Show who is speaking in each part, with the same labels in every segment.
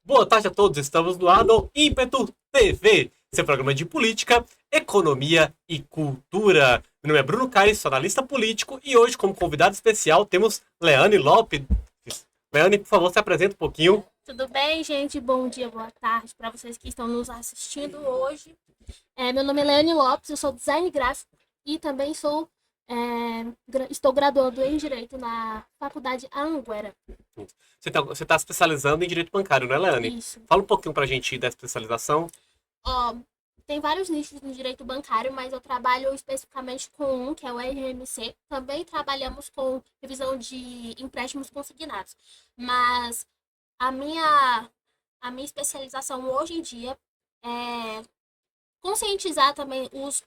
Speaker 1: Boa tarde a todos, estamos no ar do Ímpeto TV, seu programa de política, economia e cultura. Meu nome é Bruno Caires, sou analista político e hoje, como convidado especial, temos Leane Lopes. Leane, por favor, se apresenta um pouquinho.
Speaker 2: Tudo bem, gente? Bom dia, boa tarde para vocês que estão nos assistindo hoje. Meu nome é Leane Lopes, eu sou design gráfico e também estou graduando em Direito na Faculdade Anhanguera.
Speaker 1: Você tá se especializando em direito bancário, não é, Leane?
Speaker 2: Isso.
Speaker 1: Fala um pouquinho pra gente da especialização.
Speaker 2: Tem vários nichos no direito bancário, mas eu trabalho especificamente com um, que é o RMC. Também trabalhamos com revisão de empréstimos consignados. Mas a minha especialização hoje em dia é conscientizar também os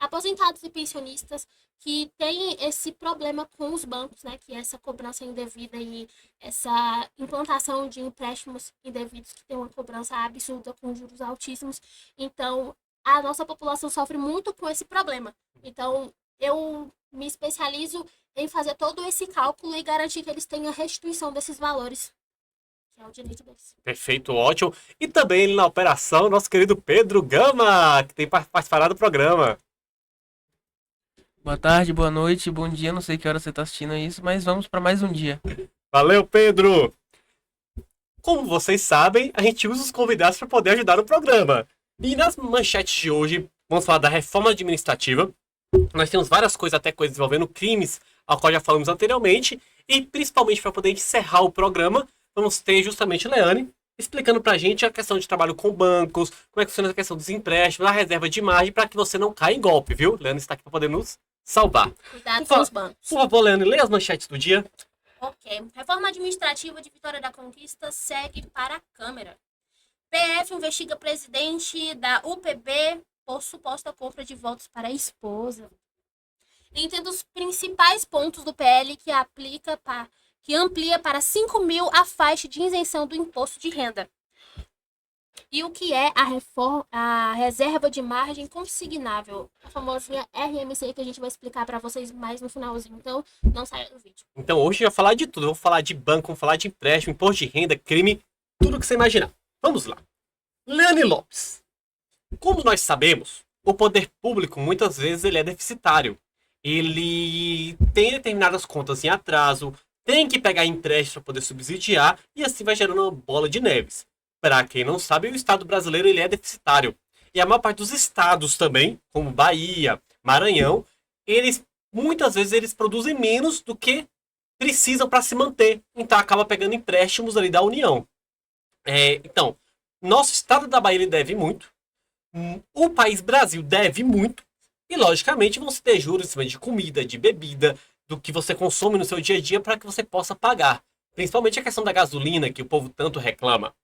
Speaker 2: aposentados e pensionistas que têm esse problema com os bancos, né? Que é essa cobrança indevida e essa implantação de empréstimos indevidos que tem uma cobrança absurda com juros altíssimos. Então, a nossa população sofre muito com esse problema. Então, eu me especializo em fazer todo esse cálculo e garantir que eles tenham a restituição desses valores, que é o direito deles.
Speaker 1: Perfeito, ótimo. E também na operação, nosso querido Pedro Gama, que tem participado do programa.
Speaker 3: Boa tarde, boa noite, bom dia. Não sei que hora você está assistindo isso, mas vamos para mais um dia.
Speaker 1: Valeu, Pedro! Como vocês sabem, a gente usa os convidados para poder ajudar no programa. E nas manchetes de hoje, vamos falar da reforma administrativa. Nós temos várias coisas, até coisas envolvendo crimes, ao qual já falamos anteriormente. E principalmente para poder encerrar o programa, vamos ter justamente Leane explicando pra gente a questão de trabalho com bancos, como é que funciona a questão dos empréstimos, a reserva de margem, para que você não caia em golpe, viu? Leane está aqui para poder nos salvar.
Speaker 2: Cuidado com os bancos.
Speaker 1: Por favor, Leane, leia as manchetes do dia.
Speaker 2: Ok. Reforma administrativa de Vitória da Conquista segue para a Câmara. PF investiga presidente da UPB por suposta compra de votos para a esposa. Entenda os principais pontos do PL que amplia para 5 mil a faixa de isenção do imposto de renda. E o que é a reserva de margem consignável, a famosinha RMC, que a gente vai explicar para vocês mais no finalzinho. Então, não saia do vídeo.
Speaker 1: Então, hoje eu vou falar de tudo. Eu vou falar de banco, vou falar de empréstimo, imposto de renda, crime, tudo que você imaginar. Vamos lá. Leane Lopes. Como nós sabemos, o poder público, muitas vezes, ele é deficitário. Ele tem determinadas contas em atraso, tem que pegar empréstimo para poder subsidiar, e assim vai gerando uma bola de neves. Para quem não sabe, o Estado brasileiro ele é deficitário. E a maior parte dos estados também, como Bahia, Maranhão, muitas vezes eles produzem menos do que precisam para se manter. Então acaba pegando empréstimos ali da União. Então, nosso estado da Bahia ele deve muito. O país Brasil deve muito. E logicamente vão se ter juros em cima de comida, de bebida, do que você consome no seu dia a dia para que você possa pagar. Principalmente a questão da gasolina, que o povo tanto reclama.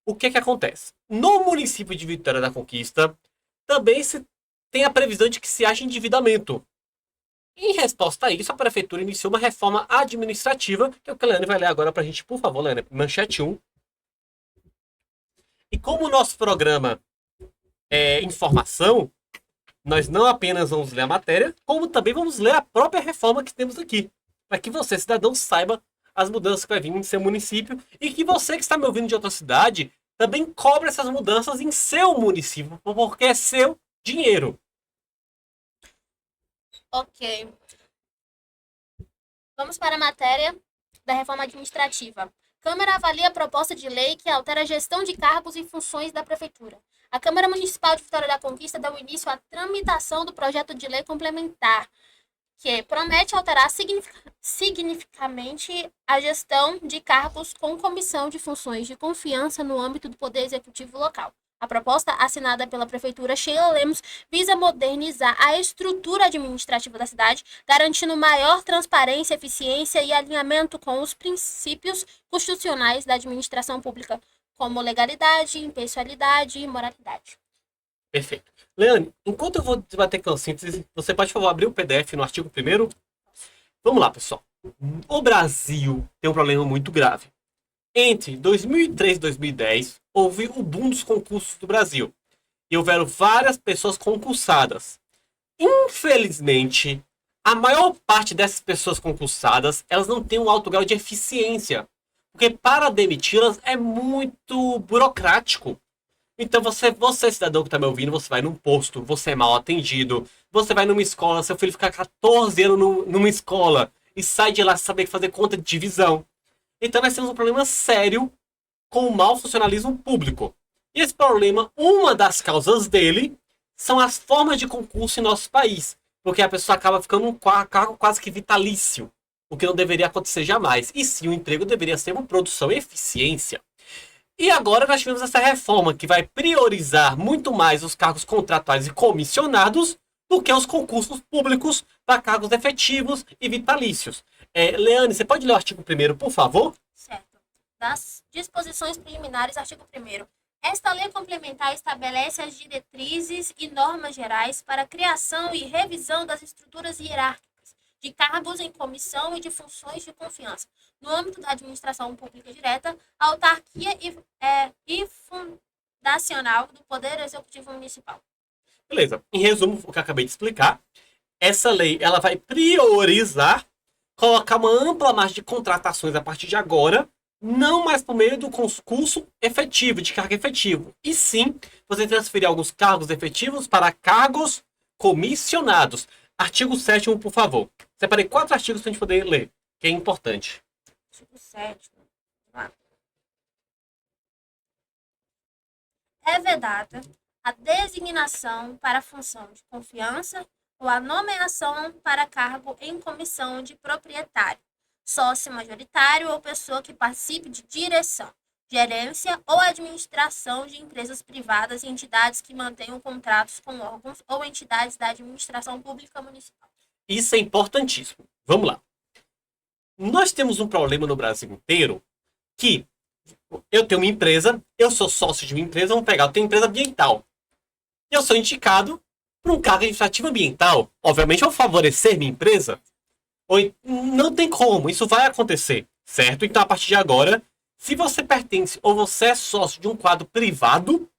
Speaker 1: O que acontece? No município de Vitória da Conquista, também se tem a previsão de que se haja endividamento. Em resposta a isso, a prefeitura iniciou uma reforma administrativa, que é o que a Leane vai ler agora para a gente, por favor, Leane, manchete 1. E como o nosso programa é informação, nós não apenas vamos ler a matéria, como também vamos ler a própria reforma que temos aqui, para que você, cidadão, saiba as mudanças que vai vir em seu município e que você que está me ouvindo de outra cidade também cobre essas mudanças em seu município, porque é seu dinheiro.
Speaker 2: Ok. Vamos para a matéria da reforma administrativa. Câmara avalia a proposta de lei que altera a gestão de cargos e funções da Prefeitura. A Câmara Municipal de Vitória da Conquista deu início à tramitação do projeto de lei complementar, que promete alterar significativamente a gestão de cargos com comissão de funções de confiança no âmbito do Poder Executivo local. A proposta, assinada pela Prefeitura Sheila Lemos, visa modernizar a estrutura administrativa da cidade, garantindo maior transparência, eficiência e alinhamento com os princípios constitucionais da administração pública, como legalidade, impessoalidade e moralidade.
Speaker 1: Perfeito. Leane, enquanto eu vou debater com a síntese, você pode, por favor, abrir o PDF no artigo 1º? Vamos lá, pessoal. O Brasil tem um problema muito grave. Entre 2003 e 2010, houve o boom dos concursos do Brasil. E houveram várias pessoas concursadas. Infelizmente, a maior parte dessas pessoas concursadas, elas não têm um alto grau de eficiência. Porque para demiti-las é muito burocrático. Então você, cidadão que tá me ouvindo, você vai num posto, você é mal atendido, você vai numa escola, seu filho fica 14 anos numa escola e sai de lá sem saber fazer conta de divisão. Então nós temos um problema sério com o mau funcionalismo público. E esse problema, uma das causas dele, são as formas de concurso em nosso país. Porque a pessoa acaba ficando um cargo quase que vitalício. O que não deveria acontecer jamais. E sim, o emprego deveria ser uma produção e eficiência. E agora nós tivemos essa reforma que vai priorizar muito mais os cargos contratuais e comissionados do que os concursos públicos para cargos efetivos e vitalícios. Leane, você pode ler o artigo 1º, por favor?
Speaker 2: Certo. Das disposições preliminares, artigo 1º. Esta lei complementar estabelece as diretrizes e normas gerais para a criação e revisão das estruturas hierárquicas de cargos em comissão e de funções de confiança, no âmbito da administração pública direta, autarquia e fundacional do Poder Executivo Municipal.
Speaker 1: Beleza. Em resumo, o que eu acabei de explicar, essa lei ela vai priorizar, colocar uma ampla margem de contratações a partir de agora, não mais por meio do concurso efetivo, de cargo efetivo, e sim você transferir alguns cargos efetivos para cargos comissionados. Artigo 7º, por favor. Separei 4 artigos para a gente poder ler, que é importante.
Speaker 2: Artigo 7º. É vedada a designação para função de confiança ou a nomeação para cargo em comissão de proprietário, sócio majoritário ou pessoa que participe de direção, gerência ou administração de empresas privadas e entidades que mantenham contratos com órgãos ou entidades da administração pública municipal.
Speaker 1: Isso é importantíssimo. Vamos lá. Nós temos um problema no Brasil inteiro que eu tenho uma empresa, eu sou sócio de uma empresa, vamos pegar, eu tenho empresa ambiental. E eu sou indicado para um cargo administrativo ambiental. Obviamente, eu vou favorecer minha empresa. Não tem como, isso vai acontecer, certo? Então, a partir de agora, se você pertence ou você é sócio de um quadro privado,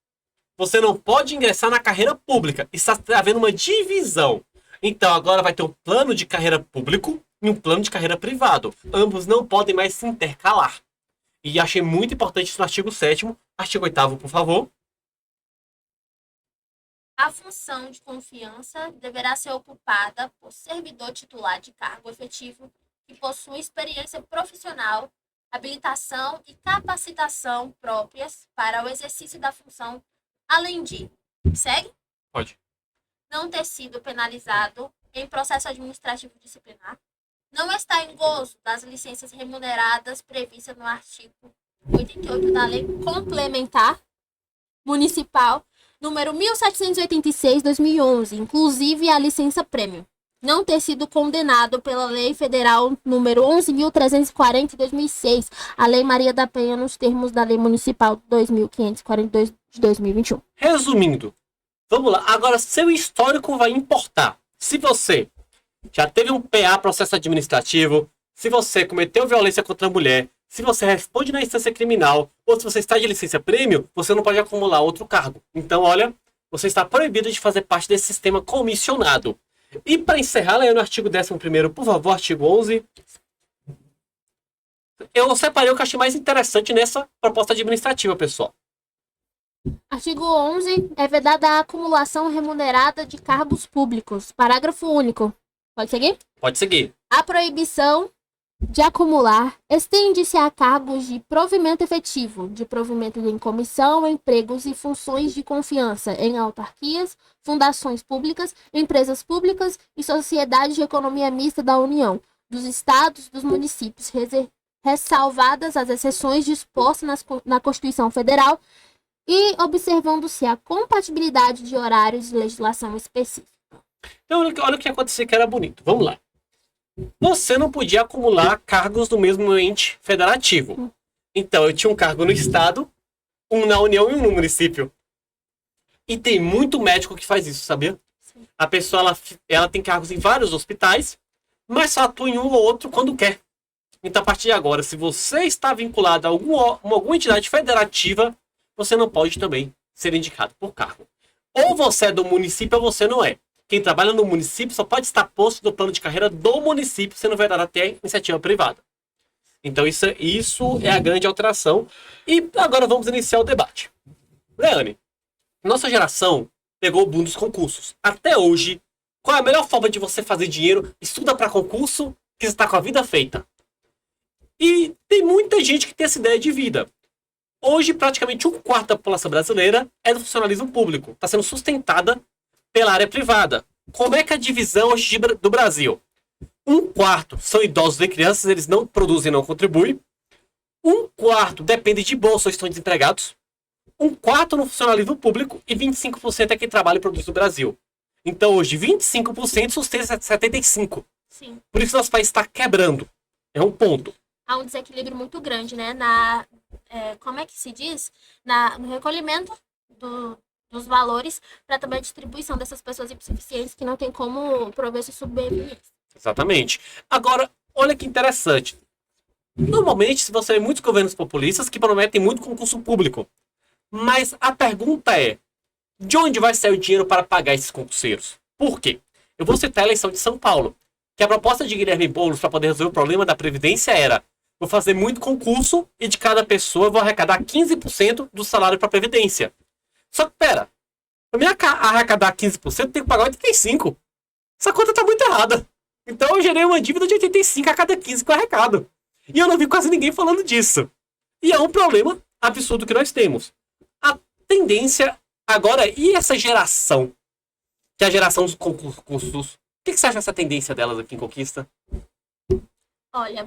Speaker 1: você não pode ingressar na carreira pública. Está havendo uma divisão. Então, agora vai ter um plano de carreira público e um plano de carreira privado. Ambos não podem mais se intercalar. E achei muito importante isso no artigo 7º. Artigo 8º, por favor.
Speaker 2: A função de confiança deverá ser ocupada por servidor titular de cargo efetivo que possui experiência profissional, habilitação e capacitação próprias para o exercício da função, além de, segue?
Speaker 1: Pode.
Speaker 2: Não ter sido penalizado em processo administrativo disciplinar, não está em gozo das licenças remuneradas previstas no artigo 88 da Lei Complementar Municipal número 1786/2011, inclusive a licença prêmio. Não ter sido condenado pela Lei Federal número 11.340/2006, a Lei Maria da Penha, nos termos da Lei Municipal 2.542 de 2021.
Speaker 1: Resumindo, vamos lá. Agora, seu histórico vai importar. Se você já teve um PA, processo administrativo, se você cometeu violência contra a mulher, se você responde na instância criminal, ou se você está de licença prêmio, você não pode acumular outro cargo. Então, olha, você está proibido de fazer parte desse sistema comissionado. E para encerrar, lendo o artigo 11º, por favor, artigo 11. Eu separei o que eu achei mais interessante nessa proposta administrativa, pessoal.
Speaker 2: Artigo 11. É vedada a acumulação remunerada de cargos públicos. Parágrafo único. Pode seguir?
Speaker 1: Pode seguir.
Speaker 2: A proibição de acumular estende-se a cargos de provimento efetivo, de provimento em comissão, empregos e funções de confiança em autarquias, fundações públicas, empresas públicas e sociedades de economia mista da União, dos estados, dos municípios, ressalvadas as exceções dispostas na Constituição Federal e observando-se a compatibilidade de horários de legislação específica.
Speaker 1: Então, olha o que aconteceu que era bonito. Vamos lá. Você não podia acumular cargos no mesmo ente federativo. Então, eu tinha um cargo no estado, um na União e um no município. E tem muito médico que faz isso, sabia?
Speaker 2: Sim.
Speaker 1: A pessoa ela tem cargos em vários hospitais, mas só atua em um ou outro quando quer. Então, a partir de agora, se você está vinculado a alguma entidade federativa, você não pode também ser indicado por cargo. Ou você é do município ou você não é. Quem trabalha no município só pode estar posto no plano de carreira do município, você não vai dar até iniciativa privada. Então isso é a grande alteração. E agora vamos iniciar o debate. Leane, nossa geração pegou o boom dos concursos. Até hoje, qual é a melhor forma de você fazer dinheiro? Estuda para concurso, que você está com a vida feita. E tem muita gente que tem essa ideia de vida. Hoje, praticamente um quarto da população brasileira é do funcionalismo público. Está sendo sustentada pela área privada. Como é que é a divisão hoje do Brasil? Um quarto são idosos e crianças, eles não produzem, não contribuem. Um quarto depende de bolsa ou estão desempregados. Um quarto no funcionalismo público e 25% é quem trabalha e produz no Brasil. Então hoje 25% sustenta 75%.
Speaker 2: Sim.
Speaker 1: Por isso nosso país está quebrando. É um ponto.
Speaker 2: Há um desequilíbrio muito grande, né? Como é que se diz? No recolhimento dos valores para também a distribuição dessas pessoas insuficientes que não tem como prover se subvencionar.
Speaker 1: Exatamente. Agora, olha que interessante. Normalmente, se você vê muitos governos populistas que prometem muito concurso público. Mas a pergunta é, de onde vai sair o dinheiro para pagar esses concurseiros? Por quê? Eu vou citar a eleição de São Paulo, que a proposta de Guilherme Boulos para poder resolver o problema da Previdência era: vou fazer muito concurso e de cada pessoa eu vou arrecadar 15% do salário para a Previdência. Só que, pera, para mim arrecadar 15%, tem que pagar 85%. Essa conta tá muito errada. Então eu gerei uma dívida de 85 a cada 15 que eu arrecado. E eu não vi quase ninguém falando disso. E é um problema absurdo que nós temos. A tendência agora, e essa geração, que é a geração dos concursos, o que você acha dessa tendência delas aqui em Conquista?
Speaker 2: Olha,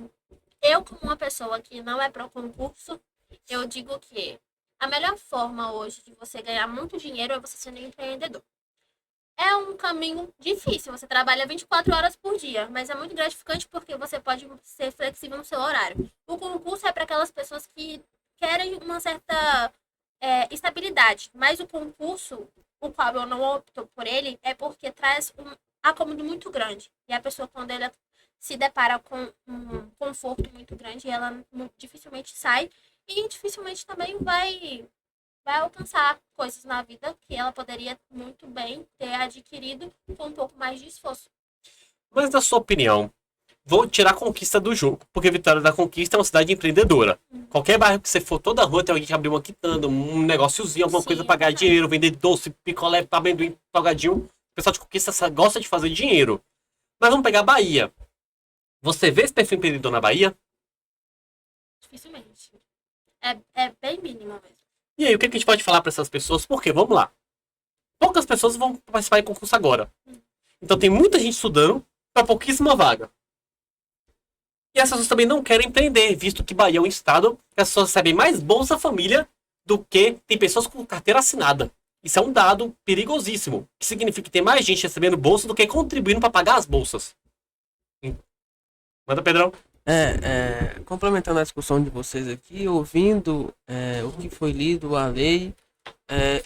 Speaker 2: eu como uma pessoa que não é pró concurso, eu digo que a melhor forma hoje de você ganhar muito dinheiro é você sendo empreendedor. É um caminho difícil, você trabalha 24 horas por dia, mas é muito gratificante porque você pode ser flexível no seu horário. O concurso é para aquelas pessoas que querem uma certa estabilidade, mas o concurso, o qual eu não opto por ele, é porque traz um acúmulo muito grande. E a pessoa, quando ela se depara com um conforto muito grande, ela dificilmente sai e dificilmente também vai alcançar coisas na vida que ela poderia muito bem ter adquirido com um pouco mais de esforço.
Speaker 1: Mas, na sua opinião, vou tirar a Conquista do jogo, porque Vitória da Conquista é uma cidade empreendedora. Qualquer bairro que você for, toda rua tem alguém que abrir uma quitanda, um negóciozinho, alguma coisa pra ganhar dinheiro, vender doce, picolé, amendoim, salgadinho. O pessoal de Conquista gosta de fazer dinheiro. Mas vamos pegar a Bahia. Você vê esse perfil empreendedor na Bahia?
Speaker 2: Dificilmente. É bem mínimo mesmo.
Speaker 1: E aí, o que a gente pode falar para essas pessoas? Porque, vamos lá, poucas pessoas vão participar de concurso agora. Então tem muita gente estudando para pouquíssima vaga. E essas pessoas também não querem empreender, visto que Bahia é um estado que as pessoas recebem mais Bolsa Família do que tem pessoas com carteira assinada. Isso é um dado perigosíssimo, que significa que tem mais gente recebendo bolsa do que contribuindo para pagar as bolsas. Manda, Pedrão.
Speaker 3: Complementando a discussão de vocês aqui, ouvindo o que foi lido, a lei,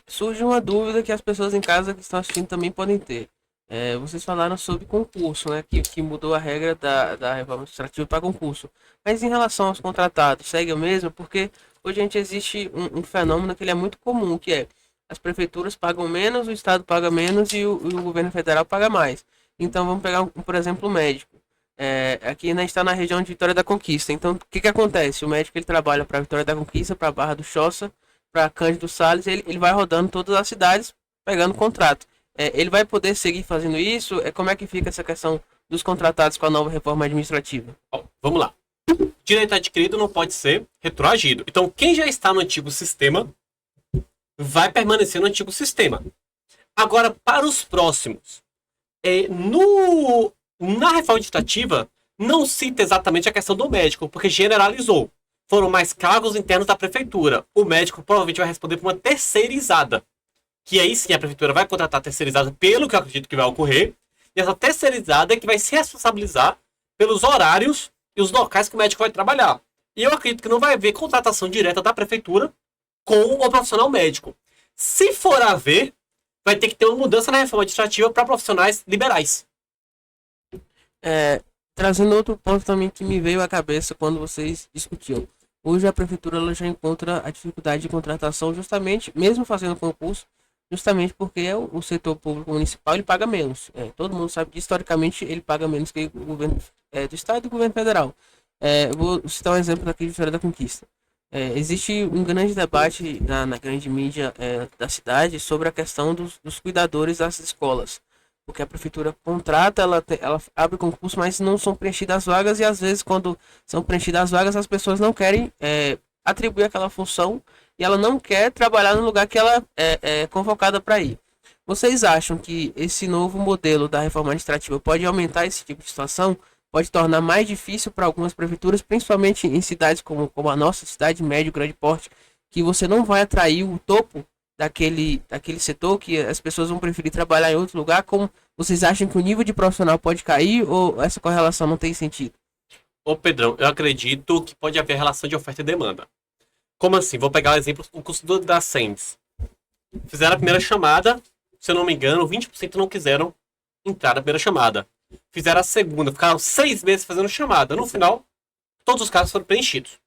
Speaker 3: surge uma dúvida que as pessoas em casa que estão assistindo também podem ter. Vocês falaram sobre concurso, né, que mudou a regra da reforma administrativa para concurso. Mas em relação aos contratados, segue o mesmo? Porque hoje a gente existe um fenômeno que ele é muito comum, que é as prefeituras pagam menos, o estado paga menos e o governo federal paga mais. Então vamos pegar, por exemplo, o médico. Aqui a gente está na região de Vitória da Conquista. Então, o que acontece? O médico ele trabalha para Vitória da Conquista, para Barra do Choça, para Cândido Sales. Ele vai rodando todas as cidades, pegando contrato. Ele vai poder seguir fazendo isso? Como é que fica essa questão dos contratados com a nova reforma administrativa?
Speaker 1: Vamos lá. Direito adquirido não pode ser retroagido. Então, quem já está no antigo sistema vai permanecer no antigo sistema. Agora, para os próximos, na reforma administrativa, não cita exatamente a questão do médico, porque generalizou. Foram mais cargos internos da prefeitura. O médico provavelmente vai responder por uma terceirizada. Que aí sim a prefeitura vai contratar terceirizada, pelo que eu acredito que vai ocorrer. E essa terceirizada é que vai se responsabilizar pelos horários e os locais que o médico vai trabalhar. E eu acredito que não vai haver contratação direta da prefeitura com o profissional médico. Se for haver, vai ter que ter uma mudança na reforma administrativa para profissionais liberais.
Speaker 3: Trazendo outro ponto também que me veio à cabeça quando vocês discutiam. Hoje a prefeitura ela já encontra a dificuldade de contratação justamente, mesmo fazendo concurso, justamente porque o setor público municipal ele paga menos. Todo mundo sabe que historicamente ele paga menos que o governo do estado e o governo federal. Vou citar um exemplo daqui de Vitória da Conquista. Existe um grande debate na grande mídia da cidade sobre a questão dos cuidadores das escolas. Porque a prefeitura contrata, ela abre concurso, mas não são preenchidas as vagas, e às vezes, quando são preenchidas as vagas, as pessoas não querem atribuir aquela função, e ela não quer trabalhar no lugar que ela é convocada para ir. Vocês acham que esse novo modelo da reforma administrativa pode aumentar esse tipo de situação? Pode tornar mais difícil para algumas prefeituras, principalmente em cidades como a nossa, cidade médio, grande porte, que você não vai atrair o topo daquele setor, que as pessoas vão preferir trabalhar em outro lugar? Como vocês acham que o nível de profissional pode cair, ou essa correlação não tem sentido?
Speaker 1: Ô Pedrão, eu acredito que pode haver relação de oferta e demanda. Como assim? Vou pegar o exemplo, o custo da SEMS. Fizeram a primeira chamada, se eu não me engano, 20% não quiseram entrar na primeira chamada. Fizeram a segunda, ficaram 6 meses fazendo chamada. No final, todos os casos foram preenchidos.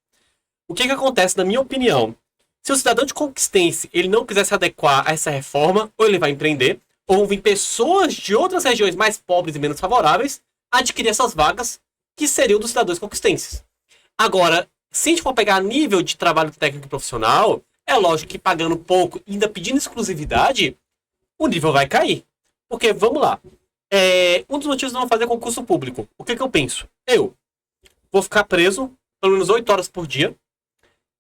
Speaker 1: O que acontece, na minha opinião? Se o cidadão de Conquistense ele não quiser se adequar a essa reforma, ou ele vai empreender, ou vão vir pessoas de outras regiões mais pobres e menos favoráveis adquirir essas vagas que seriam dos cidadãos conquistenses. Agora, se a gente for pegar nível de trabalho técnico e profissional, é lógico que pagando pouco e ainda pedindo exclusividade, o nível vai cair. Porque, vamos lá, um dos motivos de não fazer concurso público, o que eu penso? Eu vou ficar preso pelo menos 8 horas por dia.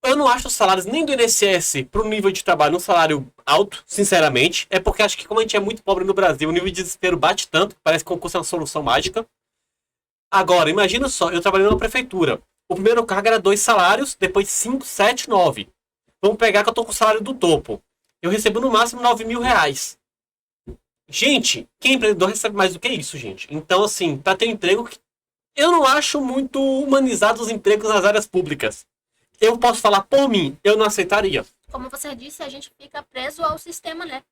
Speaker 1: Eu não acho os salários nem do INSS para o nível de trabalho um salário alto, sinceramente. É porque acho que como a gente é muito pobre no Brasil, o nível de desespero bate tanto, parece que o concurso é uma solução mágica. Agora, imagina só, eu trabalhei numa prefeitura. O primeiro cargo era 2 salários, depois 5, 7, 9. Vamos pegar que eu tô com o salário do topo. Eu recebo no máximo 9 mil reais. Gente, quem é empreendedor recebe mais do que isso, gente. Então, assim, para ter um emprego, eu não acho muito humanizado os empregos nas áreas públicas. Eu posso falar por mim, eu não aceitaria.
Speaker 2: Como você disse, a gente fica preso ao sistema, né,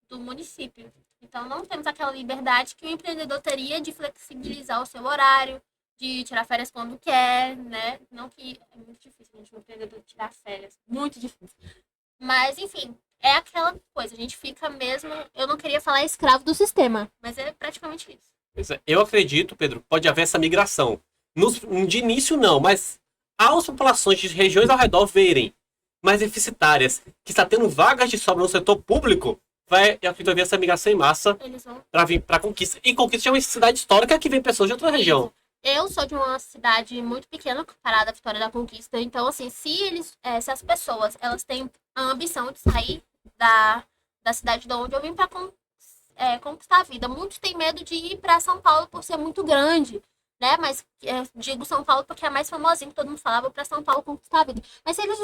Speaker 2: do município. Então, não temos aquela liberdade que o empreendedor teria de flexibilizar o seu horário, de tirar férias quando quer, né? Não que é muito difícil a gente, um empreendedor tirar férias, muito difícil. Mas, enfim, é aquela coisa, a gente fica mesmo, eu não queria falar escravo do sistema, mas é praticamente isso.
Speaker 1: Eu acredito, Pedro, pode haver essa migração. De início não, mas as populações de regiões ao redor verem mais deficitárias, que está tendo vagas de sobra no setor público, eu acredito haver essa migração em massa para vir para Conquista. E Conquista é uma cidade histórica que vem pessoas de outra região.
Speaker 2: Eu sou de uma cidade muito pequena comparada à Vitória da Conquista. Então, assim, se as pessoas elas têm a ambição de sair da cidade de onde eu vim para conquistar a vida. Muitos têm medo de ir para São Paulo por ser muito grande, né? Mas digo São Paulo porque é mais famosinho, que todo mundo falava, para São Paulo conquistar a vida. Mas se eles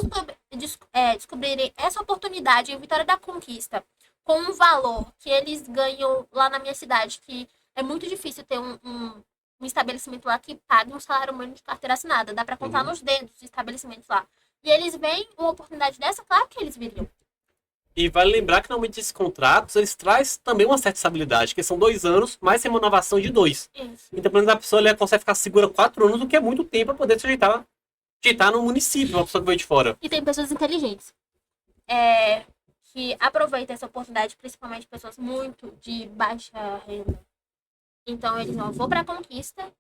Speaker 2: descobrirem essa oportunidade em Vitória da Conquista, com um valor que eles ganham lá na minha cidade, que é muito difícil ter um estabelecimento lá que pague um salário mínimo de carteira assinada. Dá para contar nos dedos os estabelecimentos lá. E eles veem uma oportunidade dessa, claro que eles viriam.
Speaker 1: E vale lembrar que normalmente esses contratos, eles trazem também uma certa estabilidade, que são 2 anos, mais uma renovação de 2.
Speaker 2: Isso.
Speaker 1: Então, pelo menos a pessoa ela consegue ficar segura 4 anos, o que é muito tempo para poder se ajeitar no município, uma pessoa que veio de fora.
Speaker 2: E tem pessoas inteligentes. Que aproveitam essa oportunidade, principalmente pessoas muito de baixa renda. Então, eles vão, vou para a Conquista,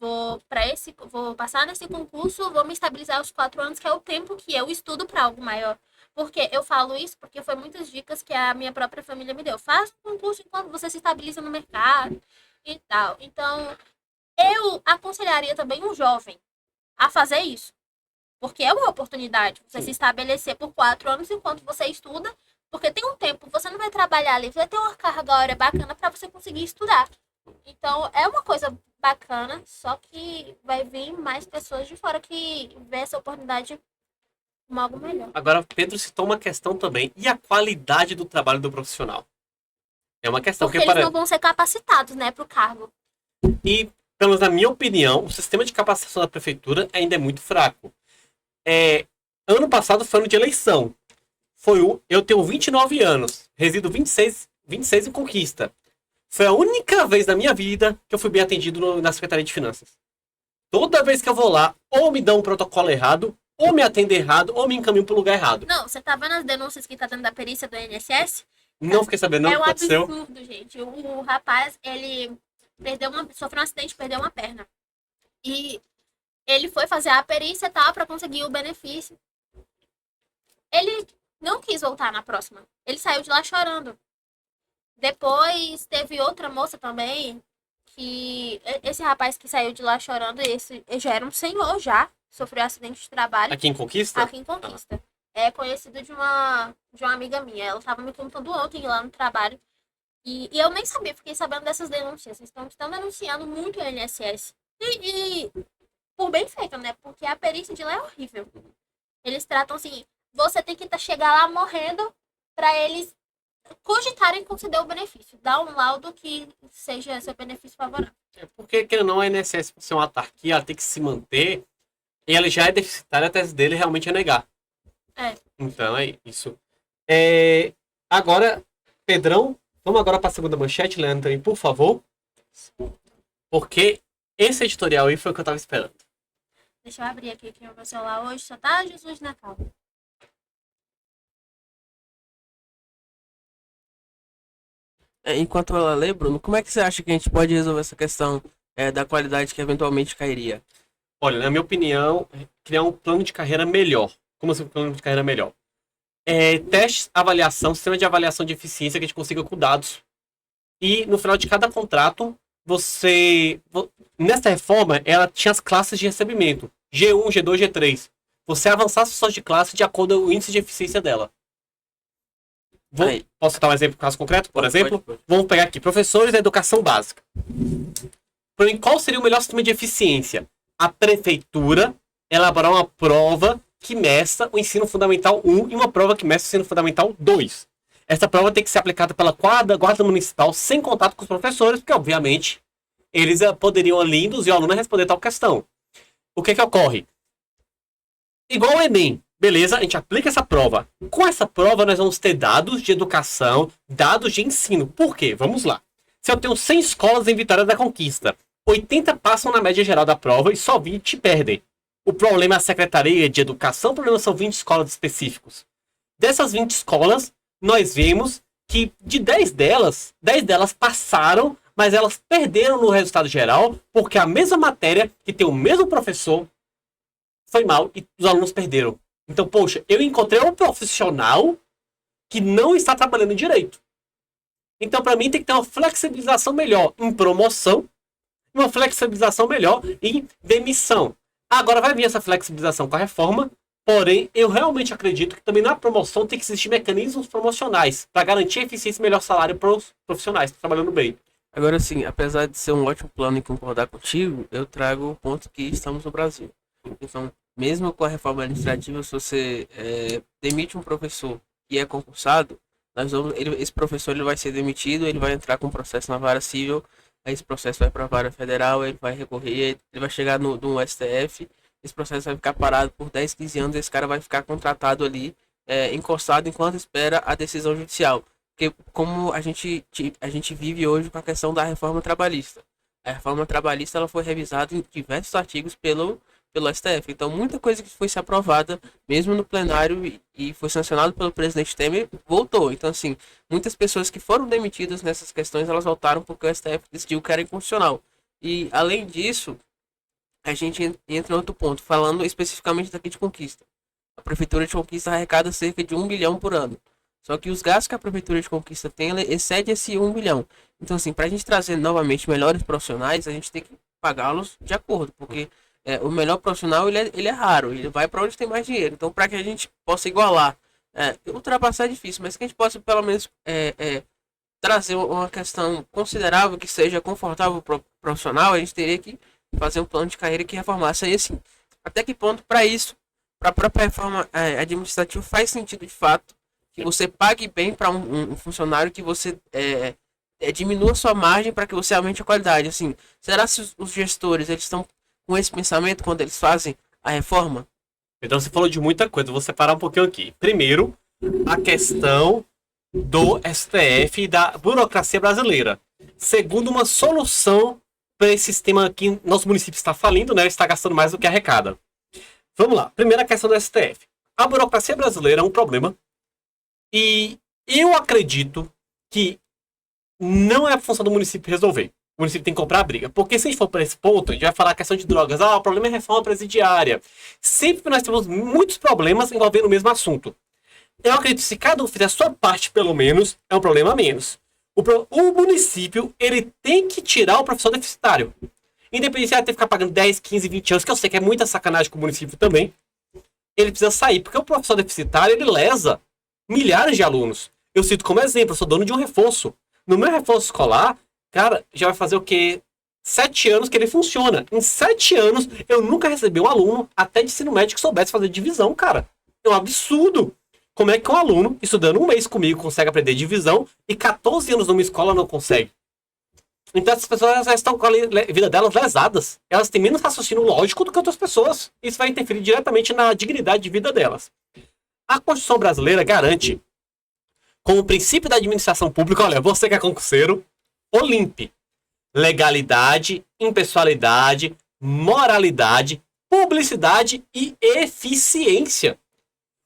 Speaker 2: vou passar nesse concurso, vou me estabilizar os 4 anos, que é o tempo que eu estudo para algo maior. Porque eu falo isso porque foi muitas dicas que a minha própria família me deu. Faça um concurso enquanto você se estabiliza no mercado e tal. Então, eu aconselharia também um jovem a fazer isso. Porque é uma oportunidade você se estabelecer por 4 anos enquanto você estuda. Porque tem um tempo, você não vai trabalhar ali, vai ter uma carga horária bacana para você conseguir estudar. Então, é uma coisa bacana, só que vai vir mais pessoas de fora que vê essa oportunidade como algo melhor.
Speaker 1: Agora, Pedro citou uma questão também. E a qualidade do trabalho do profissional? É uma questão
Speaker 2: porque eles não vão ser capacitados, né, para o cargo.
Speaker 1: E, pelo menos na minha opinião, o sistema de capacitação da prefeitura ainda é muito fraco. Ano passado foi ano de eleição. Eu tenho 29 anos, resido 26 em Conquista. Foi a única vez na minha vida que eu fui bem atendido na Secretaria de Finanças. Toda vez que eu vou lá, ou me dão um protocolo errado, ou me atendem errado, ou me encaminham para o lugar errado.
Speaker 2: Não, você tá vendo as denúncias que tá dando da perícia do INSS?
Speaker 1: Não fiquei sabendo, não, o que aconteceu.
Speaker 2: É um absurdo, gente. O rapaz, ele sofreu um acidente, perdeu uma perna. E Ele foi fazer a perícia e tal pra conseguir o benefício. Ele não quis voltar na próxima. Ele saiu de lá chorando. Depois teve outra moça também, que esse rapaz que saiu de lá chorando, esse já era um senhor já, sofreu acidente de trabalho.
Speaker 1: Aqui em Conquista?
Speaker 2: Aqui em Conquista. É conhecido de uma amiga minha. Ela tava me contando ontem lá no trabalho. E eu nem sabia, fiquei sabendo dessas denúncias. Estão denunciando muito o INSS. E por bem feito, né? Porque a perícia de lá é horrível. Eles tratam assim, você tem que chegar lá morrendo pra eles cogitarem conceder o benefício. Dar um laudo que seja seu benefício favorável.
Speaker 1: Porque, querendo ou não, a INSS, por ser uma autarquia, ela tem que se manter. E ela já é deficitária, a tese dele realmente é negar.
Speaker 2: É.
Speaker 1: Então, é isso. Agora, Pedrão, vamos agora para a segunda manchete, Leandro, também, por favor. Porque esse editorial aí foi o que eu tava esperando.
Speaker 2: Deixa eu abrir aqui o meu celular hoje. Só tá Jesus na calma.
Speaker 3: Enquanto ela lê, Bruno, como é que você acha que a gente pode resolver essa questão da qualidade que eventualmente cairia?
Speaker 1: Olha, na minha opinião, criar um plano de carreira melhor. Como assim um plano de carreira melhor? Testes, avaliação, sistema de avaliação de eficiência que a gente consiga com dados. E no final de cada contrato, nessa reforma, ela tinha as classes de recebimento. G1, G2, G3. Você avançasse só de classe de acordo com o índice de eficiência dela. Posso citar um exemplo, caso concreto? Por exemplo,
Speaker 3: pode.
Speaker 1: Vamos pegar aqui, professores da educação básica. Qual seria o melhor sistema de eficiência? A prefeitura elaborar uma prova que meça o ensino fundamental 1 e uma prova que meça o ensino fundamental 2. Essa prova tem que ser aplicada pela guarda municipal sem contato com os professores, porque, obviamente, eles poderiam ali induzir o aluno a responder tal questão. O que ocorre? Igual o Enem. Beleza, a gente aplica essa prova. Com essa prova, nós vamos ter dados de educação, dados de ensino. Por quê? Vamos lá. Se eu tenho 100 escolas em Vitória da Conquista, 80 passam na média geral da prova e só 20 perdem. O problema é a Secretaria de Educação, o problema são 20 escolas específicos. Dessas 20 escolas, nós vemos que de 10 delas passaram, mas elas perderam no resultado geral, porque a mesma matéria, que tem o mesmo professor, foi mal e os alunos perderam. Então, poxa, eu encontrei um profissional que não está trabalhando direito. Então, para mim, tem que ter uma flexibilização melhor em promoção, uma flexibilização melhor em demissão. Agora vai vir essa flexibilização com a reforma, porém, eu realmente acredito que também na promoção tem que existir mecanismos promocionais para garantir eficiência e melhor salário para os profissionais que estão trabalhando bem.
Speaker 3: Agora, sim, apesar de ser um ótimo plano e concordar contigo, eu trago o ponto que estamos no Brasil. Então, mesmo com a reforma administrativa, se você demite um professor e é concursado, esse professor ele vai ser demitido, ele vai entrar com um processo na vara civil, aí esse processo vai para a vara federal, ele vai recorrer, ele vai chegar no STF, esse processo vai ficar parado por 10, 15 anos, esse cara vai ficar contratado ali, encostado enquanto espera a decisão judicial. Porque como a gente vive hoje com a questão da reforma trabalhista. A reforma trabalhista ela foi revisada em diversos artigos pelo STF. Então, muita coisa que foi se aprovada, mesmo no plenário e foi sancionado pelo presidente Temer, voltou. Então, assim, muitas pessoas que foram demitidas nessas questões, elas voltaram porque o STF decidiu que era inconstitucional. E, além disso, a gente entra em outro ponto, falando especificamente daqui de Conquista. A Prefeitura de Conquista arrecada cerca de 1 bilhão por ano. Só que os gastos que a Prefeitura de Conquista tem, excede esse 1 bilhão. Então, assim, para a gente trazer novamente melhores profissionais, a gente tem que pagá-los de acordo, porque o melhor profissional ele é raro, ele vai para onde tem mais dinheiro. Então, para que a gente possa igualar, ultrapassar é difícil, mas que a gente possa pelo menos trazer uma questão considerável que seja confortável para o profissional, a gente teria que fazer um plano de carreira que reformasse. Aí, assim, até que ponto para isso, para a própria reforma administrativa, faz sentido de fato que você pague bem para um funcionário, que você diminua sua margem para que você aumente a qualidade. Assim, será que os gestores eles estão com esse pensamento quando eles fazem a reforma?
Speaker 1: Então você falou de muita coisa, vou separar um pouquinho aqui. Primeiro, a questão do STF e da burocracia brasileira. Segundo, uma solução para esse sistema que nosso município está falindo, né? Está gastando mais do que arrecada. Vamos lá. Primeira questão do STF. A burocracia brasileira é um problema. E eu acredito que não é a função do município resolver. O município tem que comprar a briga. Porque se a gente for para esse ponto, a gente vai falar a questão de drogas. O problema é reforma presidiária. Sempre nós temos muitos problemas envolvendo o mesmo assunto. Eu acredito que se cada um fizer a sua parte, pelo menos, é um problema a menos. O município, ele tem que tirar o professor deficitário. Independente de ela ter que ficar pagando 10, 15, 20 anos, que eu sei que é muita sacanagem com o município também, ele precisa sair. Porque o professor deficitário, ele lesa milhares de alunos. Eu cito como exemplo, eu sou dono de um reforço. No meu reforço escolar, cara, já vai fazer o quê? 7 anos que ele funciona. Em 7 anos, eu nunca recebi um aluno, até de ensino médio, que soubesse fazer divisão, cara. É um absurdo. Como é que um aluno, estudando um mês comigo, consegue aprender divisão e 14 anos numa escola não consegue? Então essas pessoas já estão com a vida delas lesadas. Elas têm menos raciocínio lógico do que outras pessoas. Isso vai interferir diretamente na dignidade de vida delas. A Constituição brasileira garante, como princípio da administração pública, olha, você que é concurseiro, Olimpe. Legalidade, impessoalidade, moralidade, publicidade e eficiência.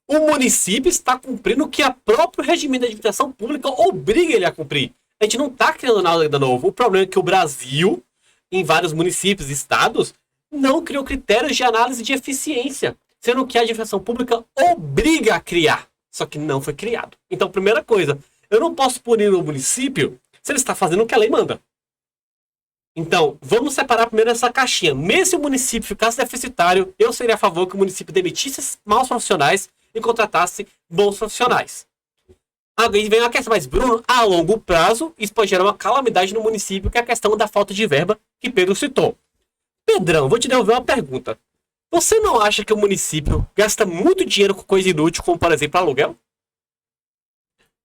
Speaker 1: O município está cumprindo o que a própria regimento de administração pública obriga ele a cumprir. A gente não está criando nada novo. O problema é que o Brasil, em vários municípios e estados, não criou critérios de análise de eficiência, sendo que a administração pública obriga a criar, só que não foi criado. Então, primeira coisa, eu não posso punir o município se ele está fazendo o que a lei manda. Então, vamos separar primeiro essa caixinha. Mesmo se o município ficasse deficitário, eu seria a favor que o município demitisse maus profissionais e contratasse bons profissionais. Aí vem uma questão, mas Bruno, a longo prazo, isso pode gerar uma calamidade no município, que é a questão da falta de verba que Pedro citou. Pedrão, vou te devolver uma pergunta. Você não acha que o município gasta muito dinheiro com coisa inútil, como por exemplo aluguel?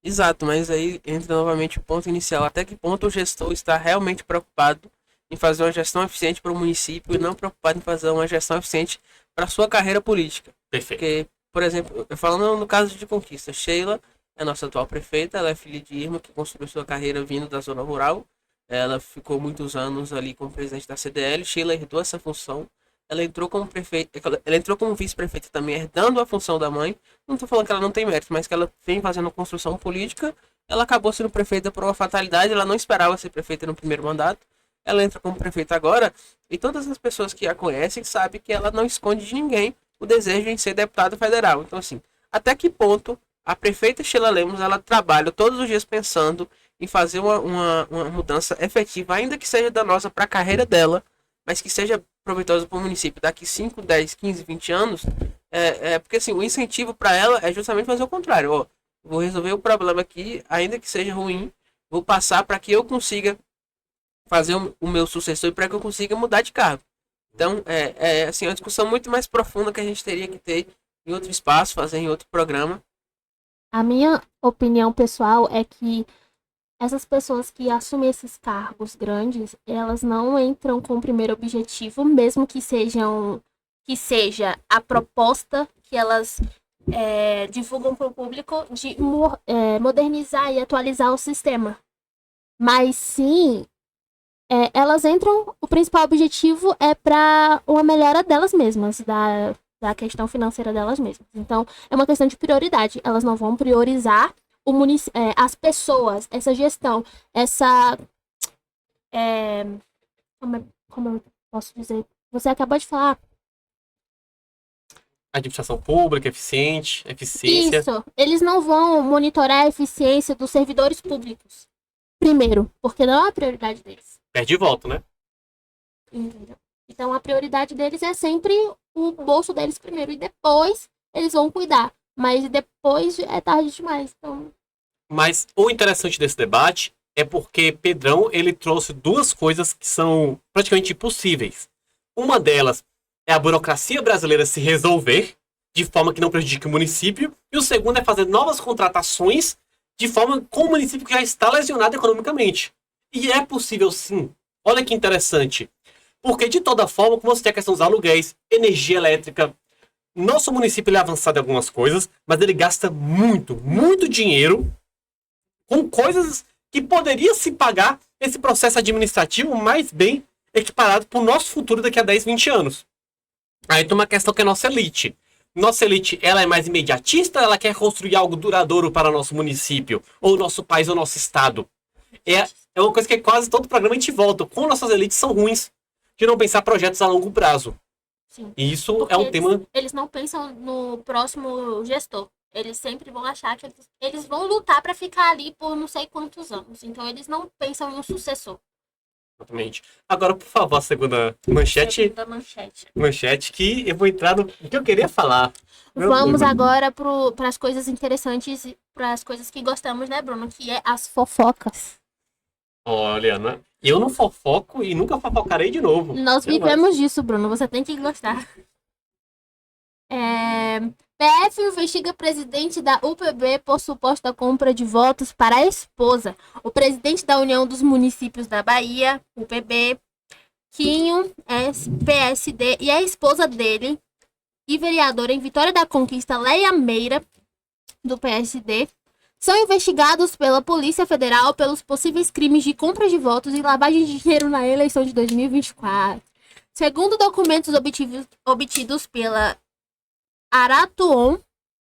Speaker 3: Exato, mas aí entra novamente o ponto inicial. Até que ponto o gestor está realmente preocupado em fazer uma gestão eficiente para o município e não preocupado em fazer uma gestão eficiente para a sua carreira política?
Speaker 1: Perfeito.
Speaker 3: Porque, por exemplo, falando no caso de Conquista, Sheila é a nossa atual prefeita, ela é filha de Irma, que construiu sua carreira vindo da zona rural. Ela ficou muitos anos ali como presidente da CDL. Sheila herdou essa função. Ela entrou como prefeita, ela entrou como vice-prefeita também, herdando a função da mãe. Não estou falando que ela não tem mérito, mas que ela vem fazendo construção política. Ela acabou sendo prefeita por uma fatalidade, ela não esperava ser prefeita no primeiro mandato. Ela entra como prefeita agora, e todas as pessoas que a conhecem sabem que ela não esconde de ninguém o desejo em ser deputada federal. Então, assim, até que ponto a prefeita Sheila Lemos, ela trabalha todos os dias pensando em fazer uma mudança efetiva, ainda que seja danosa para a carreira dela, mas que seja proveitosa para o município daqui 5, 10, 15, 20 anos, porque assim, o incentivo para ela é justamente fazer o contrário. Ó, vou resolver o problema aqui, ainda que seja ruim, vou passar para que eu consiga fazer o meu sucessor e para que eu consiga mudar de cargo. Então, assim, uma discussão muito mais profunda que a gente teria que ter em outro espaço, fazer em outro programa.
Speaker 2: A minha opinião pessoal é que essas pessoas que assumem esses cargos grandes, elas não entram com o primeiro objetivo, mesmo que seja a proposta que elas divulgam para o público de modernizar e atualizar o sistema. Mas sim, elas entram, o principal objetivo é para uma melhora delas mesmas, da questão financeira delas mesmas. Então, é uma questão de prioridade. Elas não vão priorizar as pessoas, essa gestão, como eu posso dizer? Você acabou de falar.
Speaker 1: Administração pública, eficiência.
Speaker 2: Isso. Eles não vão monitorar a eficiência dos servidores públicos. Primeiro, porque não é a prioridade deles.
Speaker 1: Perde e volta, né?
Speaker 2: Entendeu? Então, a prioridade deles é sempre o bolso deles primeiro. E depois, eles vão cuidar. Mas depois é tarde demais. Então...
Speaker 1: Mas o interessante desse debate é porque Pedrão, ele trouxe duas coisas que são praticamente impossíveis. Uma delas é a burocracia brasileira se resolver de forma que não prejudique o município. E o segundo é fazer novas contratações de forma com o município que já está lesionado economicamente. E é possível sim. Olha que interessante. Porque, de toda forma, como você tem a questão dos aluguéis, energia elétrica, nosso município ele é avançado em algumas coisas, mas ele gasta muito, muito dinheiro com coisas que poderia se pagar esse processo administrativo mais bem equiparado para o nosso futuro daqui a 10, 20 anos. Aí tem uma questão que é a nossa elite. Nossa elite, ela é mais imediatista ou ela quer construir algo duradouro para o nosso município, ou nosso país, ou nosso estado? É uma coisa que quase todo programa a gente volta. Como nossas elites são ruins de não pensar projetos a longo prazo.
Speaker 2: Sim.
Speaker 1: E isso
Speaker 2: Porque
Speaker 1: é um tema...
Speaker 2: Eles não pensam no próximo gestor. Eles sempre vão achar que eles vão lutar para ficar ali por não sei quantos anos. Então eles não pensam no sucessor.
Speaker 1: Exatamente. Agora, por favor, a segunda manchete.
Speaker 2: Segunda manchete.
Speaker 1: Manchete que eu vou entrar no que eu queria falar.
Speaker 2: Vamos agora para as coisas interessantes, para as coisas que gostamos, né, Bruno? Que é as fofocas.
Speaker 1: Olha, né? Eu não fofoco e nunca fofocarei de novo.
Speaker 2: Nós vivemos disso, Bruno. Você tem que gostar. PF investiga presidente da UPB por suposta compra de votos para a esposa. O presidente da União dos Municípios da Bahia, UPB, Quinho, PSD, e a esposa dele, e vereadora em Vitória da Conquista, Leia Meira, do PSD, são investigados pela Polícia Federal pelos possíveis crimes de compra de votos e lavagem de dinheiro na eleição de 2024. Segundo documentos obtidos pela Aratuon,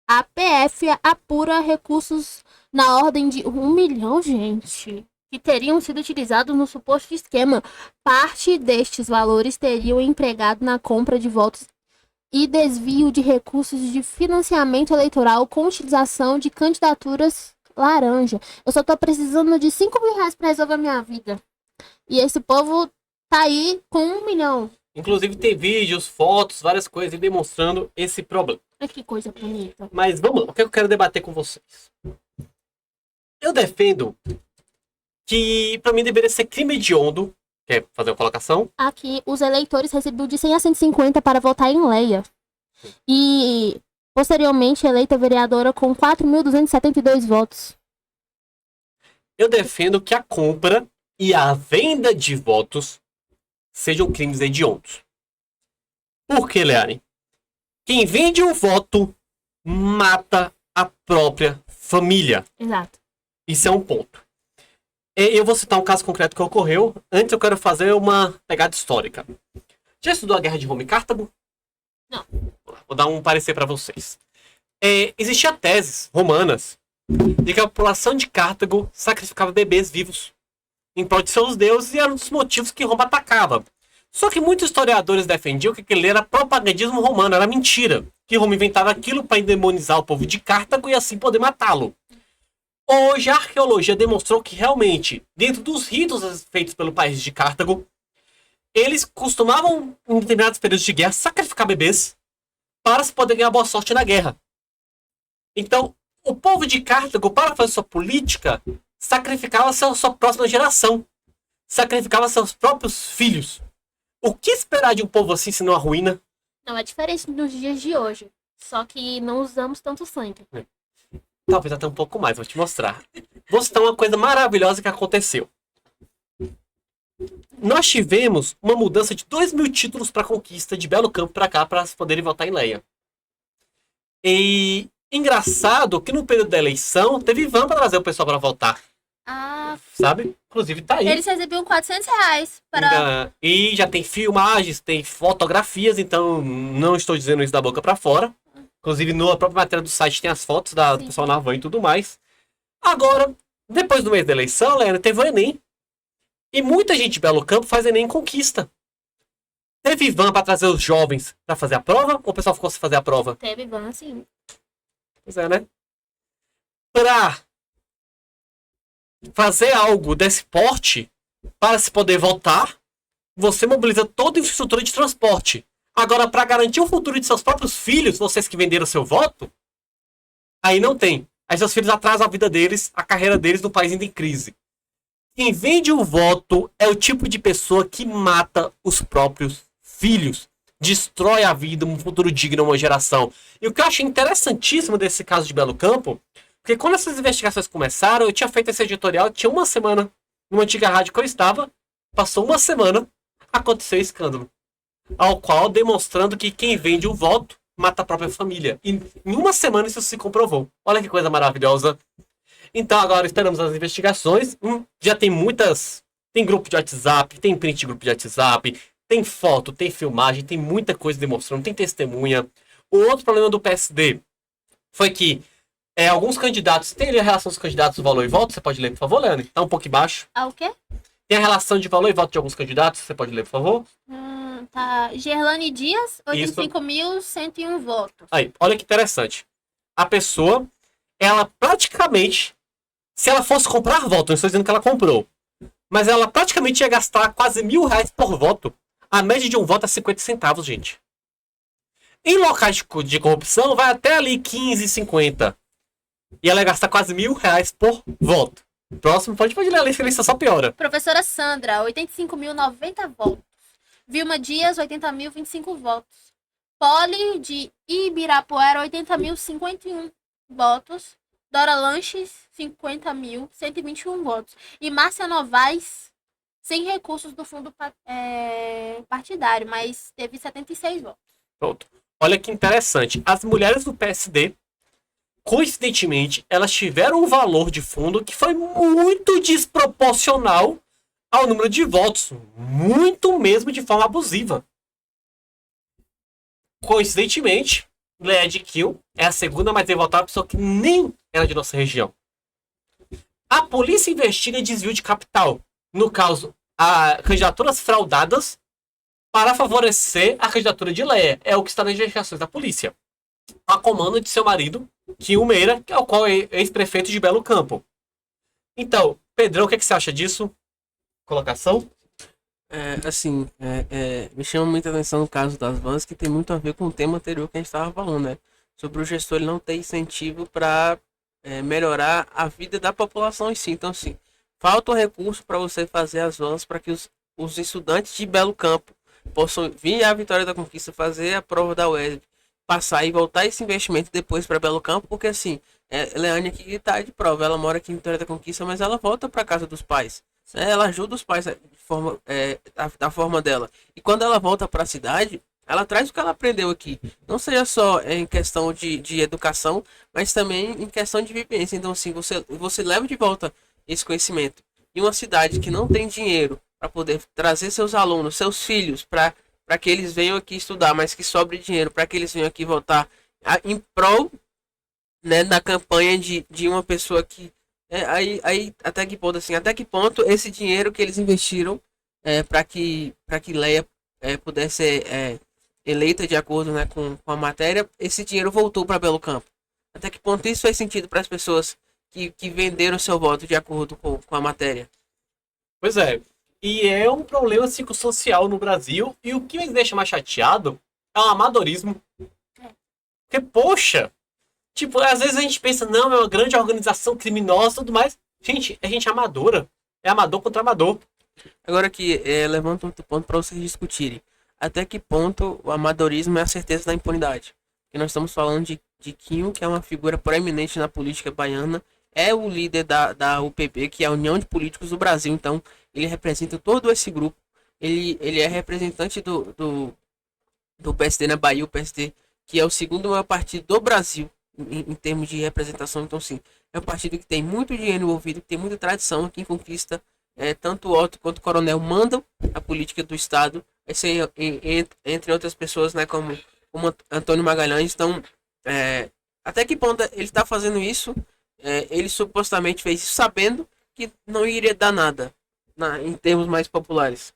Speaker 2: a PF apura recursos na ordem de 1 milhão, gente, que teriam sido utilizados no suposto esquema. Parte destes valores teriam empregado na compra de votos e desvio de recursos de financiamento eleitoral com utilização de candidaturas laranja. Eu só tô precisando de 5 mil reais pra resolver a minha vida. E esse povo tá aí com 1 milhão.
Speaker 1: Inclusive tem vídeos, fotos, várias coisas demonstrando esse problema.
Speaker 2: Ai, que coisa bonita.
Speaker 1: Mas vamos lá, o que eu quero debater com vocês? Eu defendo que pra mim deveria ser crime hediondo. Quer fazer a colocação?
Speaker 2: Aqui, os eleitores receberam de 100 a 150 para votar em Leia. E, posteriormente, eleita vereadora com 4.272 votos.
Speaker 1: Eu defendo que a compra e a venda de votos sejam crimes hediondos. Por que, Leane? Quem vende um voto mata a própria família.
Speaker 2: Exato.
Speaker 1: Isso é um ponto. Eu vou citar um caso concreto que ocorreu. Antes eu quero fazer uma pegada histórica. Já estudou a Guerra de Roma e Cartago?
Speaker 2: Não.
Speaker 1: Vou dar um parecer para vocês. Existiam teses romanas de que a população de Cartago sacrificava bebês vivos em prol de seus deuses e era um dos motivos que Roma atacava. Só que muitos historiadores defendiam que aquilo era propagandismo romano, era mentira. Que Roma inventava aquilo para endemonizar o povo de Cartago e assim poder matá-lo. Hoje a arqueologia demonstrou que realmente, dentro dos ritos feitos pelo país de Cartago, eles costumavam, em determinados períodos de guerra, sacrificar bebês para se poder ganhar boa sorte na guerra. Então, o povo de Cartago, para fazer sua política, sacrificava sua próxima geração. Sacrificava seus próprios filhos. O que esperar de um povo assim, se não a ruína?
Speaker 2: Não, é diferente nos dias de hoje. Só que não usamos tanto sangue.
Speaker 1: Talvez até um pouco mais, vou te mostrar. Vou citar uma coisa maravilhosa que aconteceu. Nós tivemos uma mudança de 2.000 títulos para a conquista de Belo Campo para cá, para poderem votar em Leia. E engraçado que no período da eleição teve van para trazer o pessoal para votar.
Speaker 2: Ah,
Speaker 1: Sabe? Inclusive tá aí.
Speaker 2: eles recebiam 400 reais para...
Speaker 1: E já tem filmagens, tem fotografias, então não estou dizendo isso da boca para fora. Inclusive, na própria matéria do site tem as fotos do pessoal na van e tudo mais. Agora, depois do mês da eleição, Leandro, teve o Enem. E muita gente de Belo Campo faz Enem em conquista. Teve van para trazer os jovens para fazer a prova? Ou o pessoal ficou sem fazer a prova?
Speaker 2: Teve van, sim.
Speaker 1: Pois é, né? Para fazer algo desse porte, para se poder votar, você mobiliza toda a infraestrutura de transporte. Agora, para garantir o futuro de seus próprios filhos, vocês que venderam seu voto, aí não tem. Aí seus filhos atrasam a vida deles, a carreira deles no país ainda em crise. Quem vende o voto é o tipo de pessoa que mata os próprios filhos. Destrói a vida, um futuro digno, uma geração. E o que eu achei interessantíssimo desse caso de Belo Campo, porque quando essas investigações começaram, eu tinha feito esse editorial, tinha uma semana, numa antiga rádio que eu estava, passou uma semana, aconteceu o escândalo. Ao qual demonstrando que quem vende o voto mata a própria família. E em uma semana isso se comprovou. Olha que coisa maravilhosa. Então agora esperamos as investigações. Já tem muitas... Tem grupo de WhatsApp, tem print de grupo de WhatsApp, tem foto, tem filmagem, tem muita coisa demonstrando, tem testemunha. O outro problema do PSD foi que Alguns candidatos, tem ali a relação dos candidatos do valor e voto, você pode ler, por favor, Leane? Tá um pouco embaixo.
Speaker 2: Ah, o quê?
Speaker 1: Tem a relação de valor e voto de alguns candidatos, você pode ler, por favor?
Speaker 2: Tá. Gerlane Dias,
Speaker 1: Isso.
Speaker 2: 85.101 votos.
Speaker 1: Aí, olha que interessante. A pessoa, ela praticamente, se ela fosse comprar voto, não estou dizendo que ela comprou, mas ela praticamente ia gastar quase R$ 1.000 por voto. A média de um voto é 50 centavos, gente. Em locais de corrupção, vai até ali 15,50. E ela ia gastar quase R$ 1.000 por voto. Próximo, pode ler a lista, só piora.
Speaker 2: Professora Sandra, 85.090 votos. Vilma Dias, 80.025 votos. Poli de Ibirapuera, 80.051 votos. Dora Lanches, 50.121 votos. E Márcia Novaes, sem recursos do fundo partidário, mas teve 76 votos.
Speaker 1: Pronto. Olha que interessante. As mulheres do PSD, coincidentemente, elas tiveram um valor de fundo que foi muito desproporcional ao número de votos. Muito mesmo de forma abusiva. Coincidentemente, Leia de Kiel é a segunda mais bem votada pessoa que nem era de nossa região. A polícia investiga desvio de capital. No caso, candidaturas fraudadas para favorecer a candidatura de Leia. É o que está nas investigações da polícia. A comando de seu marido, Kiel Meira, que é o qual é ex-prefeito de Belo Campo. Então, Pedrão, o que você acha disso? Colocação?
Speaker 3: Me chama muita atenção no caso das vans, que tem muito a ver com o tema anterior que a gente estava falando, né? Sobre o gestor ele não ter incentivo para melhorar a vida da população em si. Então, assim, falta um recurso para você fazer as vans para que os estudantes de Belo Campo possam vir à Vitória da Conquista, fazer a prova da UESB, passar e voltar esse investimento depois para Belo Campo, porque assim, Leane aqui está de prova, ela mora aqui em Vitória da Conquista, mas ela volta para casa dos pais. Ela ajuda os pais da forma dela. E quando ela volta para a cidade, ela traz o que ela aprendeu aqui. Não seja só em questão de educação, mas também em questão de vivência. Então, assim, você leva de volta esse conhecimento. Em uma cidade que não tem dinheiro para poder trazer seus alunos, seus filhos, para que eles venham aqui estudar, mas que sobre dinheiro para que eles venham aqui votar em prol, né, da campanha de uma pessoa que aí até que ponto esse dinheiro que eles investiram para que Leia pudesse ser eleita de acordo, né, com a matéria, esse dinheiro voltou para Belo Campo. Até que ponto isso faz sentido para as pessoas que venderam seu voto de acordo com a matéria?
Speaker 1: Pois é. E é um problema circunstancial no Brasil. E o que me deixa mais chateado é o amadorismo. Porque, poxa, tipo, às vezes a gente pensa, não, é uma grande organização criminosa e tudo mais. Gente, é gente amadora. É amador contra amador.
Speaker 3: Agora que levanta outro ponto para vocês discutirem. Até que ponto o amadorismo é a certeza da impunidade? Porque nós estamos falando de Quinho, que é uma figura proeminente na política baiana. É o líder da UPB, que é a União de Políticos do Brasil. Então, ele representa todo esse grupo. Ele é representante do PSD na Bahia, o PSD, que é o segundo maior partido do Brasil em termos de representação. Então, sim, é um partido que tem muito dinheiro envolvido, que tem muita tradição aqui em Conquista. Tanto o Otto quanto o Coronel mandam a política do Estado. Entre outras pessoas, né, como Antônio Magalhães. Então, até que ponto ele está fazendo isso? Ele supostamente fez isso sabendo que não iria dar nada, em termos mais populares.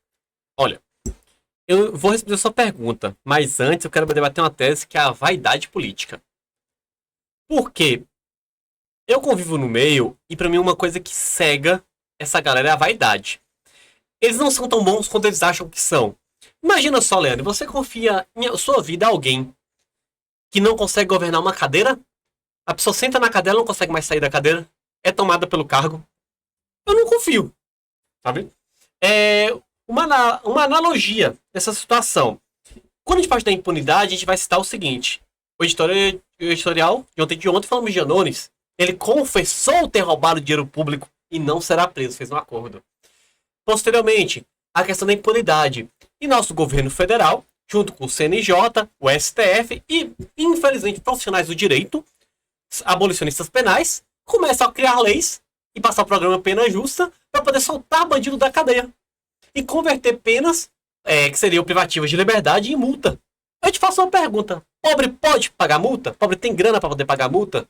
Speaker 1: Olha, eu vou responder a sua pergunta, mas antes eu quero debater uma tese que é a vaidade política. Por quê? Eu convivo no meio e pra mim uma coisa que cega essa galera é a vaidade. Eles não são tão bons quanto eles acham que são. Imagina só, Leandro, você confia em sua vida a alguém que não consegue governar uma cadeira? A pessoa senta na cadeira e não consegue mais sair da cadeira? É tomada pelo cargo? Eu não confio. Sabe? Uma analogia dessa situação. Quando a gente parte da impunidade, a gente vai citar o seguinte. O editorial de ontem falamos de Janones. Ele confessou ter roubado dinheiro público e não será preso. Fez um acordo. Posteriormente, a questão da impunidade. E nosso governo federal, junto com o CNJ, o STF e, infelizmente, profissionais do direito, abolicionistas penais, começam a criar leis e passar o programa Pena Justa para poder soltar bandido da cadeia. E converter penas, que seriam privativas de liberdade, em multa. Eu te faço uma pergunta. Pobre pode pagar multa? Pobre tem grana para poder pagar multa?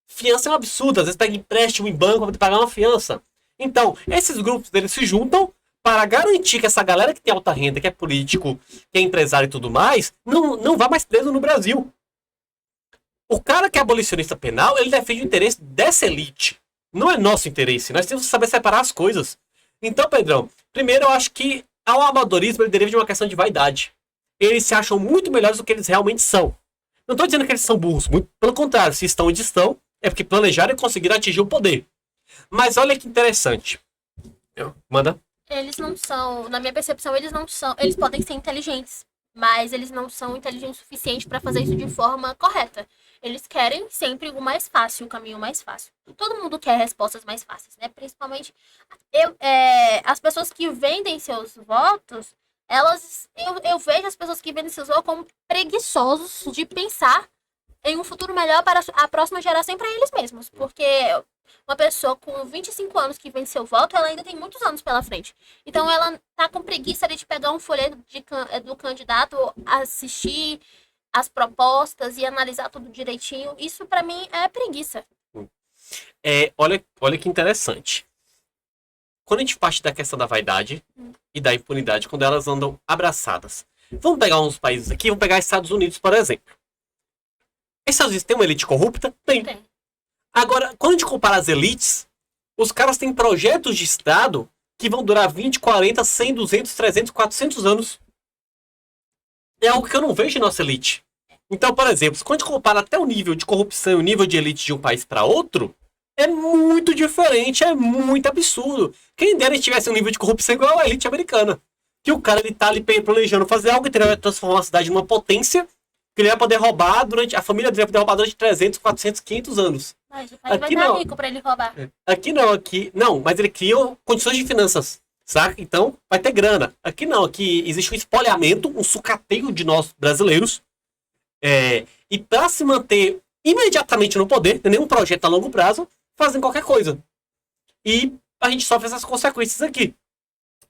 Speaker 1: Fiança é um absurdo. Às vezes pega empréstimo em banco para pagar uma fiança. Então, esses grupos deles se juntam para garantir que essa galera que tem alta renda, que é político, que é empresário e tudo mais, não vá mais preso no Brasil. O cara que é abolicionista penal, ele defende o interesse dessa elite. Não é nosso interesse. Nós temos que saber separar as coisas. Então, Pedrão, primeiro eu acho que o amadorismo ele deriva de uma questão de vaidade. Eles se acham muito melhores do que eles realmente são. Não estou dizendo que eles são burros. Muito pelo contrário, se estão onde estão, é porque planejaram e conseguiram atingir o poder. Mas olha que interessante. Manda.
Speaker 2: Eles não são, na minha percepção, eles não são, eles podem ser inteligentes, mas eles não são inteligentes o suficiente para fazer isso de forma correta. Eles querem sempre o mais fácil, o caminho mais fácil. Todo mundo quer respostas mais fáceis, né? Principalmente as pessoas que vendem seus votos, eu vejo as pessoas que vendem seus votos como preguiçosos de pensar em um futuro melhor para a próxima geração e para eles mesmos. Porque uma pessoa com 25 anos que vende seu voto, ela ainda tem muitos anos pela frente. Então ela tá com preguiça de pegar um folheto do candidato, assistir as propostas e analisar tudo direitinho. Isso para mim é preguiça.
Speaker 1: Olha que interessante. Quando a gente parte da questão da vaidade e da impunidade, quando elas andam abraçadas. Vamos pegar uns países aqui, vamos pegar Estados Unidos, por exemplo. Estados Unidos tem uma elite corrupta? Tem. Agora, quando a gente compara as elites, os caras têm projetos de Estado que vão durar 20, 40, 100, 200, 300, 400 anos. É algo que eu não vejo em nossa elite. Então, por exemplo, quando a gente compara até o nível de corrupção e o nível de elite de um país para outro, é muito diferente, é muito absurdo. Quem dera tivesse um nível de corrupção igual a elite americana. Que o cara ele tá ali planejando fazer algo que ele vai transformar a cidade numa potência, que ele vai poder roubar a família dele vai poder roubar durante 300, 400, 500 anos.
Speaker 2: Mas o país vai estar rico pra ele roubar.
Speaker 1: Aqui não, mas ele cria condições de finanças, saca? Então vai ter grana. Aqui não, aqui existe um espalhamento, um sucateio de nós brasileiros. E para se manter imediatamente no poder, tem nenhum projeto a longo prazo, fazem qualquer coisa. E a gente sofre essas consequências aqui.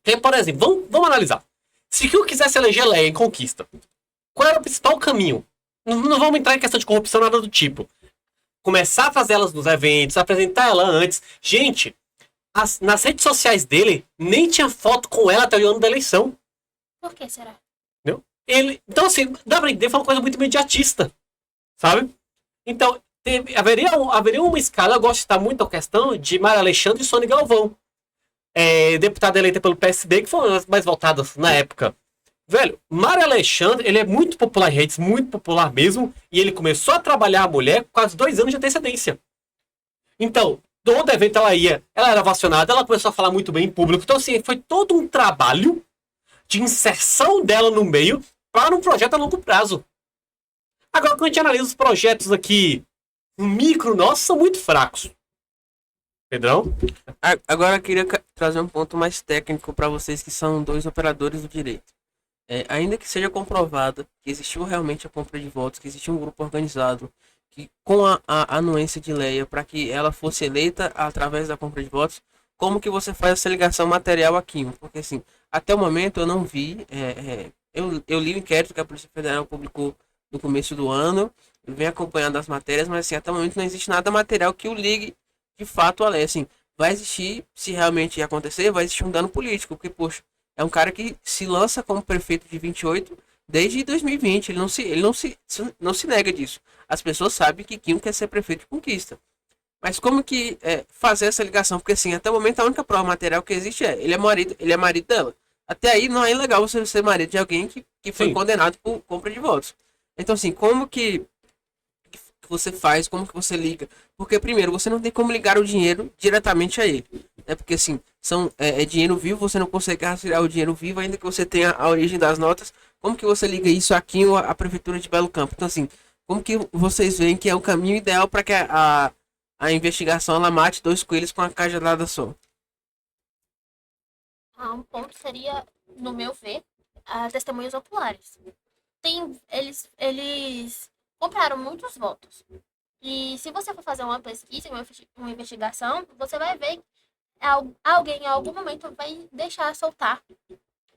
Speaker 1: Porque, por exemplo, vamos analisar. Se eu quisesse eleger Leia em conquista, qual era o principal caminho? Não vamos entrar em questão de corrupção, nada do tipo. Começar a fazer elas nos eventos, apresentar ela antes. Gente, nas redes sociais dele, nem tinha foto com ela até o ano da eleição.
Speaker 2: Por que será?
Speaker 1: Entendeu? Então, assim, dá pra entender, foi uma coisa muito imediatista. Sabe? Então, haveria uma escala, eu gosto de citar muito a questão de Maria Alexandre e Sônia Galvão. Deputada eleita pelo PSB, que foram as mais votadas na época. Velho, Mário Alexandre, ele é muito popular em redes, muito popular mesmo, e ele começou a trabalhar a mulher com quase 2 anos de antecedência. Então, todo evento ela era vacionada, ela começou a falar muito bem em público, então assim, foi todo um trabalho de inserção dela no meio para um projeto a longo prazo. Agora, quando a gente analisa os projetos aqui, micro nossos, são muito fracos. Pedrão?
Speaker 3: Agora eu queria trazer um ponto mais técnico para vocês que são 2 operadores do direito. Ainda que seja comprovada que existiu realmente a compra de votos, que existiu um grupo organizado que, com a anuência de Leia para que ela fosse eleita através da compra de votos, como que você faz essa ligação material aqui? Porque assim, até o momento eu não vi, eu li o inquérito que a Polícia Federal publicou no começo do ano, eu venho acompanhando as matérias, mas assim, até o momento não existe nada material que o ligue de fato a Leia. Assim, vai existir, se realmente acontecer, vai existir um dano político, porque, poxa, é um cara que se lança como prefeito de 28 desde 2020. Ele não se nega disso. As pessoas sabem que Kim quer ser prefeito de Conquista. Mas como que fazer essa ligação? Porque assim, até o momento a única prova material que existe ele é marido dela. Até aí não é legal você ser marido de alguém que foi condenado por compra de votos. Então assim, como que você faz, como que você liga? Porque primeiro, você não tem como ligar o dinheiro diretamente a ele. Porque assim, é dinheiro vivo, você não consegue rastrear o dinheiro vivo, ainda que você tenha a origem das notas. Como que você liga isso aqui à Prefeitura de Belo Campo? Então assim, como que vocês veem que é o caminho ideal para que a investigação ela mate 2 coelhos com a cajadada só?
Speaker 2: Um ponto seria, no meu ver, as testemunhas oculares. Eles compraram muitos votos. E se você for fazer uma pesquisa, uma investigação, você vai ver que alguém em algum momento vai deixar soltar.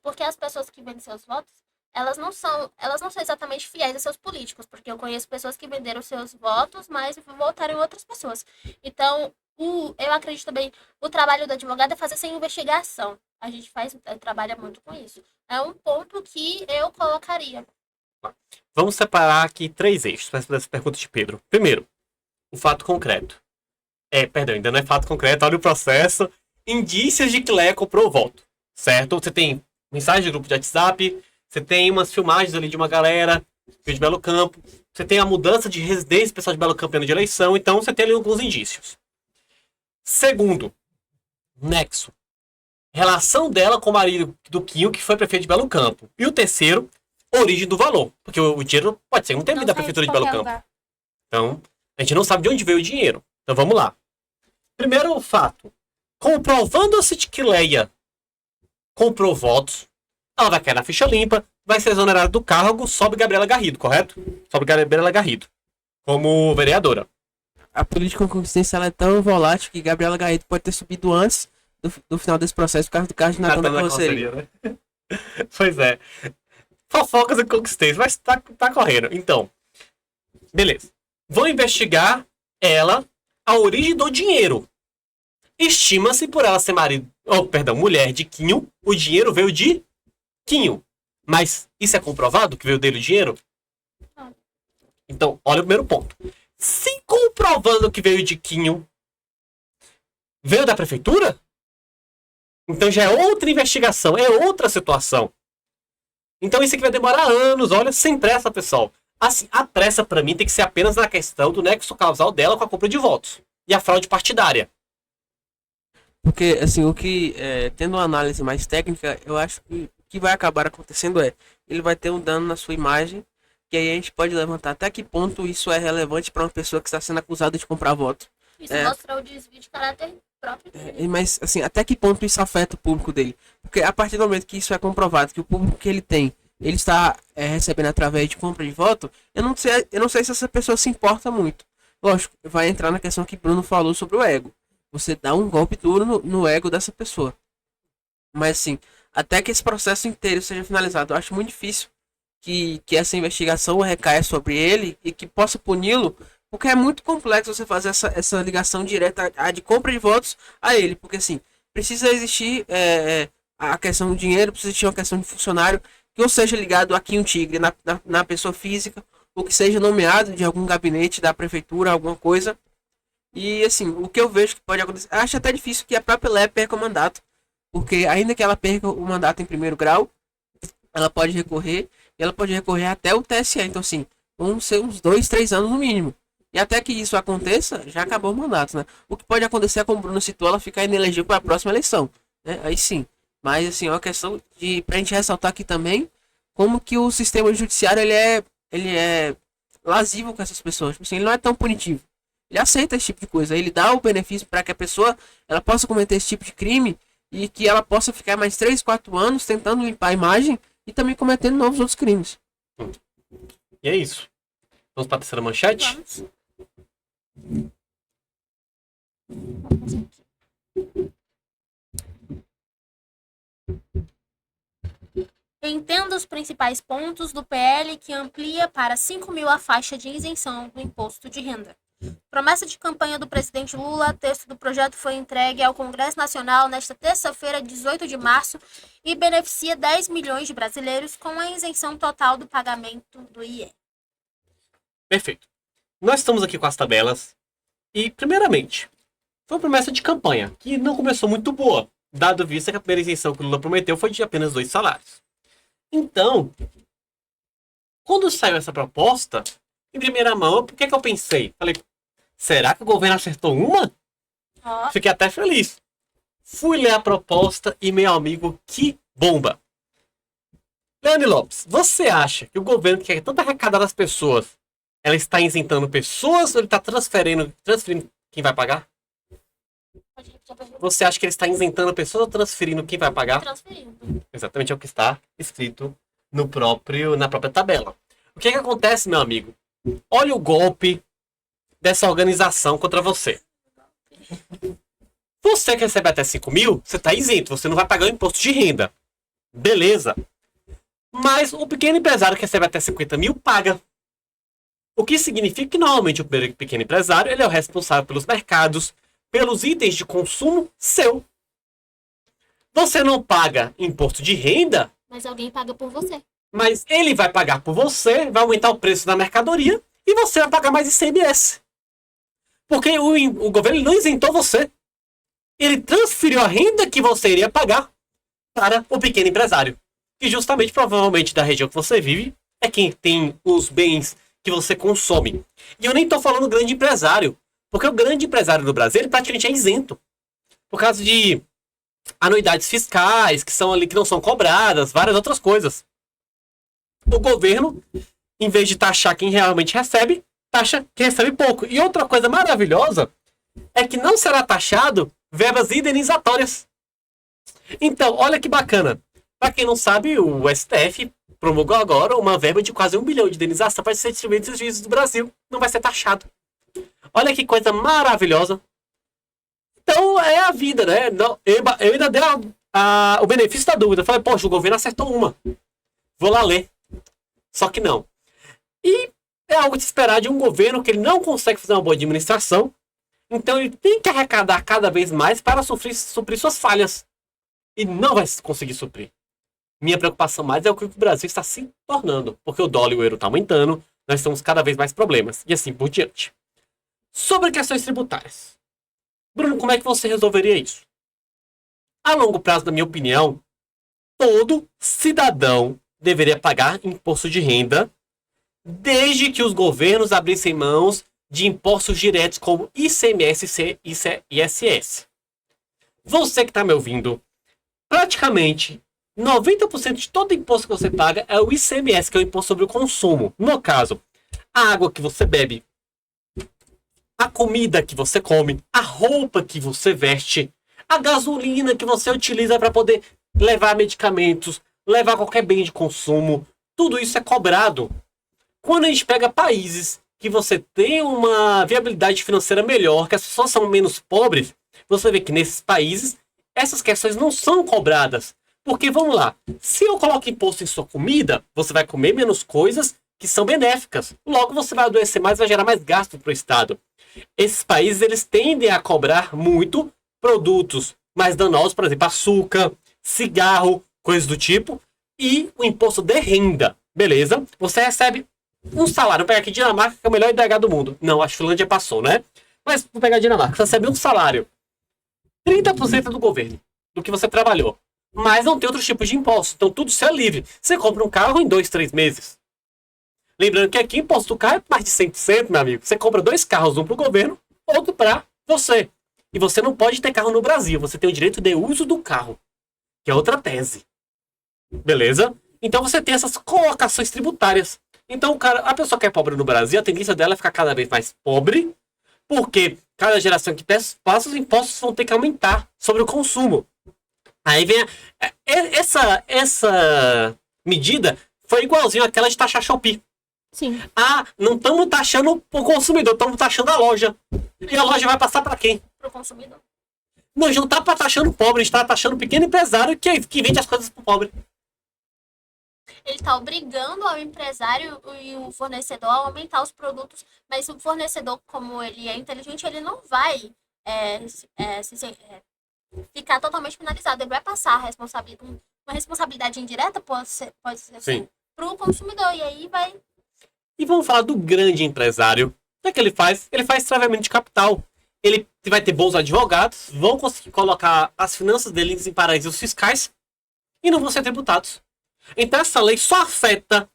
Speaker 2: Porque as pessoas que vendem seus votos, elas não são exatamente fiéis a seus políticos, porque eu conheço pessoas que venderam seus votos, mas votaram em outras pessoas. Então, eu acredito também, o trabalho do advogado é fazer essa investigação. A gente trabalha muito com isso. É um ponto que eu colocaria.
Speaker 1: Vamos separar aqui 3 eixos para essa pergunta de Pedro. Primeiro, o fato concreto. Perdão, ainda não é fato concreto, olha o processo. Indícios de que Leia comprou o voto, certo? Você tem mensagem de grupo de WhatsApp, você tem umas filmagens ali de uma galera, de Belo Campo, você tem a mudança de residência pessoal de Belo Campo ano de eleição, então você tem ali alguns indícios. Segundo, nexo. Relação dela com o marido do Quinho, que foi prefeito de Belo Campo. E o terceiro, origem do valor. Porque o dinheiro pode ser que não tenha vindo da prefeitura de Belo Campo.
Speaker 2: Lugar.
Speaker 1: Então, a gente não sabe de onde veio o dinheiro. Então vamos lá. Primeiro fato. Comprovando-se de que Leia comprou votos, ela vai cair na ficha limpa, vai ser exonerada do cargo, sobe Gabriela Garrido, correto? Sobe Gabriela Garrido, como vereadora.
Speaker 3: A política consistência ela é tão volátil que Gabriela Garrido pode ter subido antes do final desse processo por causa do caso de Natan da carroceria.
Speaker 1: Né? Pois é. Fofocas e conquistei, mas tá correndo. Então, beleza. Vão investigar ela, a origem do dinheiro. Estima-se por ela ser mulher de Quinho, o dinheiro veio de Quinho. Mas isso é comprovado que veio dele o dinheiro?
Speaker 2: Não.
Speaker 1: Então, olha o primeiro ponto. Se comprovando que veio de Quinho, veio da prefeitura? Então já é outra investigação, é outra situação. Então isso aqui vai demorar anos, olha, sem pressa, pessoal. Assim, a pressa pra mim tem que ser apenas na questão do nexo causal dela com a compra de votos. E a fraude partidária.
Speaker 3: Porque, assim, tendo uma análise mais técnica, eu acho que o que vai acabar acontecendo ele vai ter um dano na sua imagem, que aí a gente pode levantar até que ponto isso é relevante para uma pessoa que está sendo acusada de comprar voto.
Speaker 2: Isso mostra o desvio de caráter próprio dele.
Speaker 3: Mas, assim, até que ponto isso afeta o público dele? Porque a partir do momento que isso é comprovado, que o público que ele tem, ele está recebendo através de compra de voto, eu não sei se essa pessoa se importa muito. Lógico, vai entrar na questão que Bruno falou sobre o ego. Você dá um golpe duro no ego dessa pessoa. Mas, assim, até que esse processo inteiro seja finalizado, eu acho muito difícil que essa investigação recaia sobre ele e que possa puni-lo, porque é muito complexo você fazer essa ligação direta de compra de votos a ele. Porque, assim, precisa existir a questão do dinheiro, precisa existir uma questão de funcionário que ou seja ligado aqui um tigre na pessoa física, ou que seja nomeado de algum gabinete da prefeitura, alguma coisa. E, assim, o que eu vejo que pode acontecer, acho até difícil que a própria Leia perca o mandato, porque ainda que ela perca o mandato em primeiro grau, ela pode recorrer, e ela pode recorrer até o TSE. Então, assim, vão ser uns 2, 3 anos no mínimo. E até que isso aconteça, já acabou o mandato, né? O que pode acontecer é, como o Bruno citou, ela ficar inelegível para a próxima eleição, né? Aí sim. Mas, assim, é uma questão pra gente ressaltar aqui também como que o sistema judiciário, ele é lascivo com essas pessoas. Tipo assim, ele não é tão punitivo. Ele aceita esse tipo de coisa. Ele dá o benefício para que a pessoa ela possa cometer esse tipo de crime e que ela possa ficar mais 3, 4 anos tentando limpar a imagem e também cometendo novos outros crimes.
Speaker 1: E é isso. Vamos para a terceira manchete?
Speaker 2: Vamos aqui. Entenda os principais pontos do PL que amplia para 5 mil a faixa de isenção do imposto de renda. Promessa de campanha do presidente Lula, texto do projeto foi entregue ao Congresso Nacional nesta terça-feira, 18 de março, e beneficia 10 milhões de brasileiros com a isenção total do pagamento do IE.
Speaker 1: Perfeito. Nós estamos aqui com as tabelas e, primeiramente, foi uma promessa de campanha que não começou muito boa, dado vista que a primeira isenção que o Lula prometeu foi de apenas 2 salários. Então, quando saiu essa proposta, em primeira mão, por que eu pensei? Falei, será que o governo acertou uma?
Speaker 2: Oh.
Speaker 1: Fiquei até feliz. Fui ler a proposta e, meu amigo, que bomba! Leandro Lopes, você acha que o governo que quer tanto arrecadar das pessoas, ela está isentando pessoas ou ele está transferindo quem vai pagar? Você acha que ele está isentando pessoas ou transferindo quem vai pagar?
Speaker 2: Transferindo.
Speaker 1: Exatamente é o que está escrito na própria tabela. O que acontece, meu amigo? Olha o golpe dessa organização contra você. Você que recebe até 5 mil, você está isento, você não vai pagar o imposto de renda. Beleza. Mas o pequeno empresário que recebe até 50 mil paga. O que significa que normalmente o pequeno empresário ele é o responsável pelos mercados, pelos itens de consumo seu. Você não paga imposto de renda,
Speaker 2: Mas alguém paga por você.
Speaker 1: mas ele vai pagar por você, vai aumentar o preço da mercadoria e você vai pagar mais ICMS. Porque o governo ele não isentou você. Ele transferiu a renda que você iria pagar para o pequeno empresário. Que justamente, provavelmente, da região que você vive, é quem tem os bens que você consome. E eu nem estou falando grande empresário. Porque o grande empresário do Brasil, ele praticamente é isento. Por causa de anuidades fiscais, que são ali, que não são cobradas, várias outras coisas. O governo, em vez de taxar quem realmente recebe, taxa quem recebe pouco. E outra coisa maravilhosa é que não será taxado verbas indenizatórias. Então, olha que bacana. Para quem não sabe, o STF promulgou agora uma verba de quase 1 bilhão de indenização para ser distribuída entre os juízes do Brasil. Não vai ser taxado. Olha que coisa maravilhosa. Então, é a vida, né? Não, eu ainda dei o benefício da dúvida. Falei, poxa, o governo acertou uma. Vou lá ler. Só que não. E é algo de esperar de um governo que ele não consegue fazer uma boa administração. Então ele tem que arrecadar cada vez mais para suprir suas falhas. E não vai conseguir suprir. Minha preocupação mais é o que o Brasil está se tornando. Porque o dólar e o euro estão aumentando. Nós temos cada vez mais problemas. E assim por diante. Sobre questões tributárias. Bruno, como é que você resolveria isso? A longo prazo, na minha opinião, todo cidadão deveria pagar imposto de renda desde que os governos abrissem mãos de impostos diretos como ICMS e ISS. Você que está me ouvindo, praticamente 90% de todo imposto que você paga é o ICMS, que é o imposto sobre o consumo. No caso, a água que você bebe, a comida que você come, a roupa que você veste, a gasolina que você utiliza para poder levar medicamentos, levar qualquer bem de consumo, tudo isso é cobrado. Quando a gente pega países que você tem uma viabilidade financeira melhor, que as pessoas são menos pobres, você vê que nesses países essas questões não são cobradas. Porque, vamos lá, se eu coloco imposto em sua comida, você vai comer menos coisas que são benéficas. Logo, você vai adoecer mais, vai gerar mais gasto para o Estado. Esses países, eles tendem a cobrar muito produtos mais danosos, por exemplo, açúcar, cigarro, coisas do tipo, e o imposto de renda. Beleza? Você recebe um salário. Vou pegar aqui Dinamarca, que é o melhor IDH do mundo. Não, acho que a Finlândia passou, né? Mas vou pegar Dinamarca. Você recebe um salário. 30% do governo, do que você trabalhou. Mas não tem outros tipos de impostos. Então tudo isso é livre. Você compra um carro em 2, 3 meses. Lembrando que aqui o imposto do carro é mais de 100%, meu amigo. Você compra 2 carros, um para o governo, outro para você. E você não pode ter carro no Brasil. Você tem o direito de uso do carro, que é outra tese. Beleza? Então você tem essas colocações tributárias. Então a pessoa que é pobre no Brasil, a tendência dela é ficar cada vez mais pobre, porque cada geração que passa, os impostos vão ter que aumentar sobre o consumo. Aí vem essa medida foi igualzinho àquela de taxar Shopee.
Speaker 2: Sim.
Speaker 1: Ah, não estamos taxando o consumidor, estamos taxando a loja. E a loja vai passar para quem?
Speaker 2: Pro consumidor.
Speaker 1: Não, a gente não está taxando o pobre, a gente está taxando o pequeno empresário que vende as coisas pro pobre.
Speaker 2: Ele está obrigando ao empresário e o fornecedor a aumentar os produtos, mas o fornecedor, como ele é inteligente, ele não vai ficar totalmente penalizado. Ele vai passar uma responsabilidade indireta, pode ser assim, para o consumidor, e aí vai...
Speaker 1: E vamos falar do grande empresário. O que é que ele faz? Ele faz extraviamento de capital. Ele vai ter bons advogados, vão conseguir colocar as finanças deles em paraísos fiscais e não vão ser tributados. Então essa lei só afeta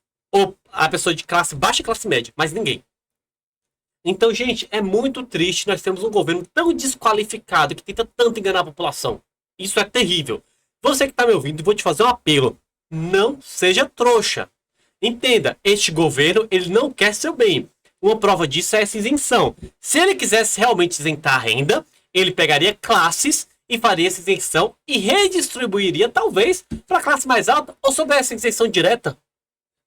Speaker 1: a pessoa de classe baixa e classe média, mas ninguém. Então, gente, é muito triste nós temos um governo tão desqualificado que tenta tanto enganar a população. Isso é terrível. Você que está me ouvindo, vou te fazer um apelo. Não seja trouxa. Entenda, este governo, ele não quer seu bem. Uma prova disso é essa isenção. Se ele quisesse realmente isentar a renda, ele pegaria classes e faria essa isenção e redistribuiria, talvez, para a classe mais alta ou sobre essa isenção direta.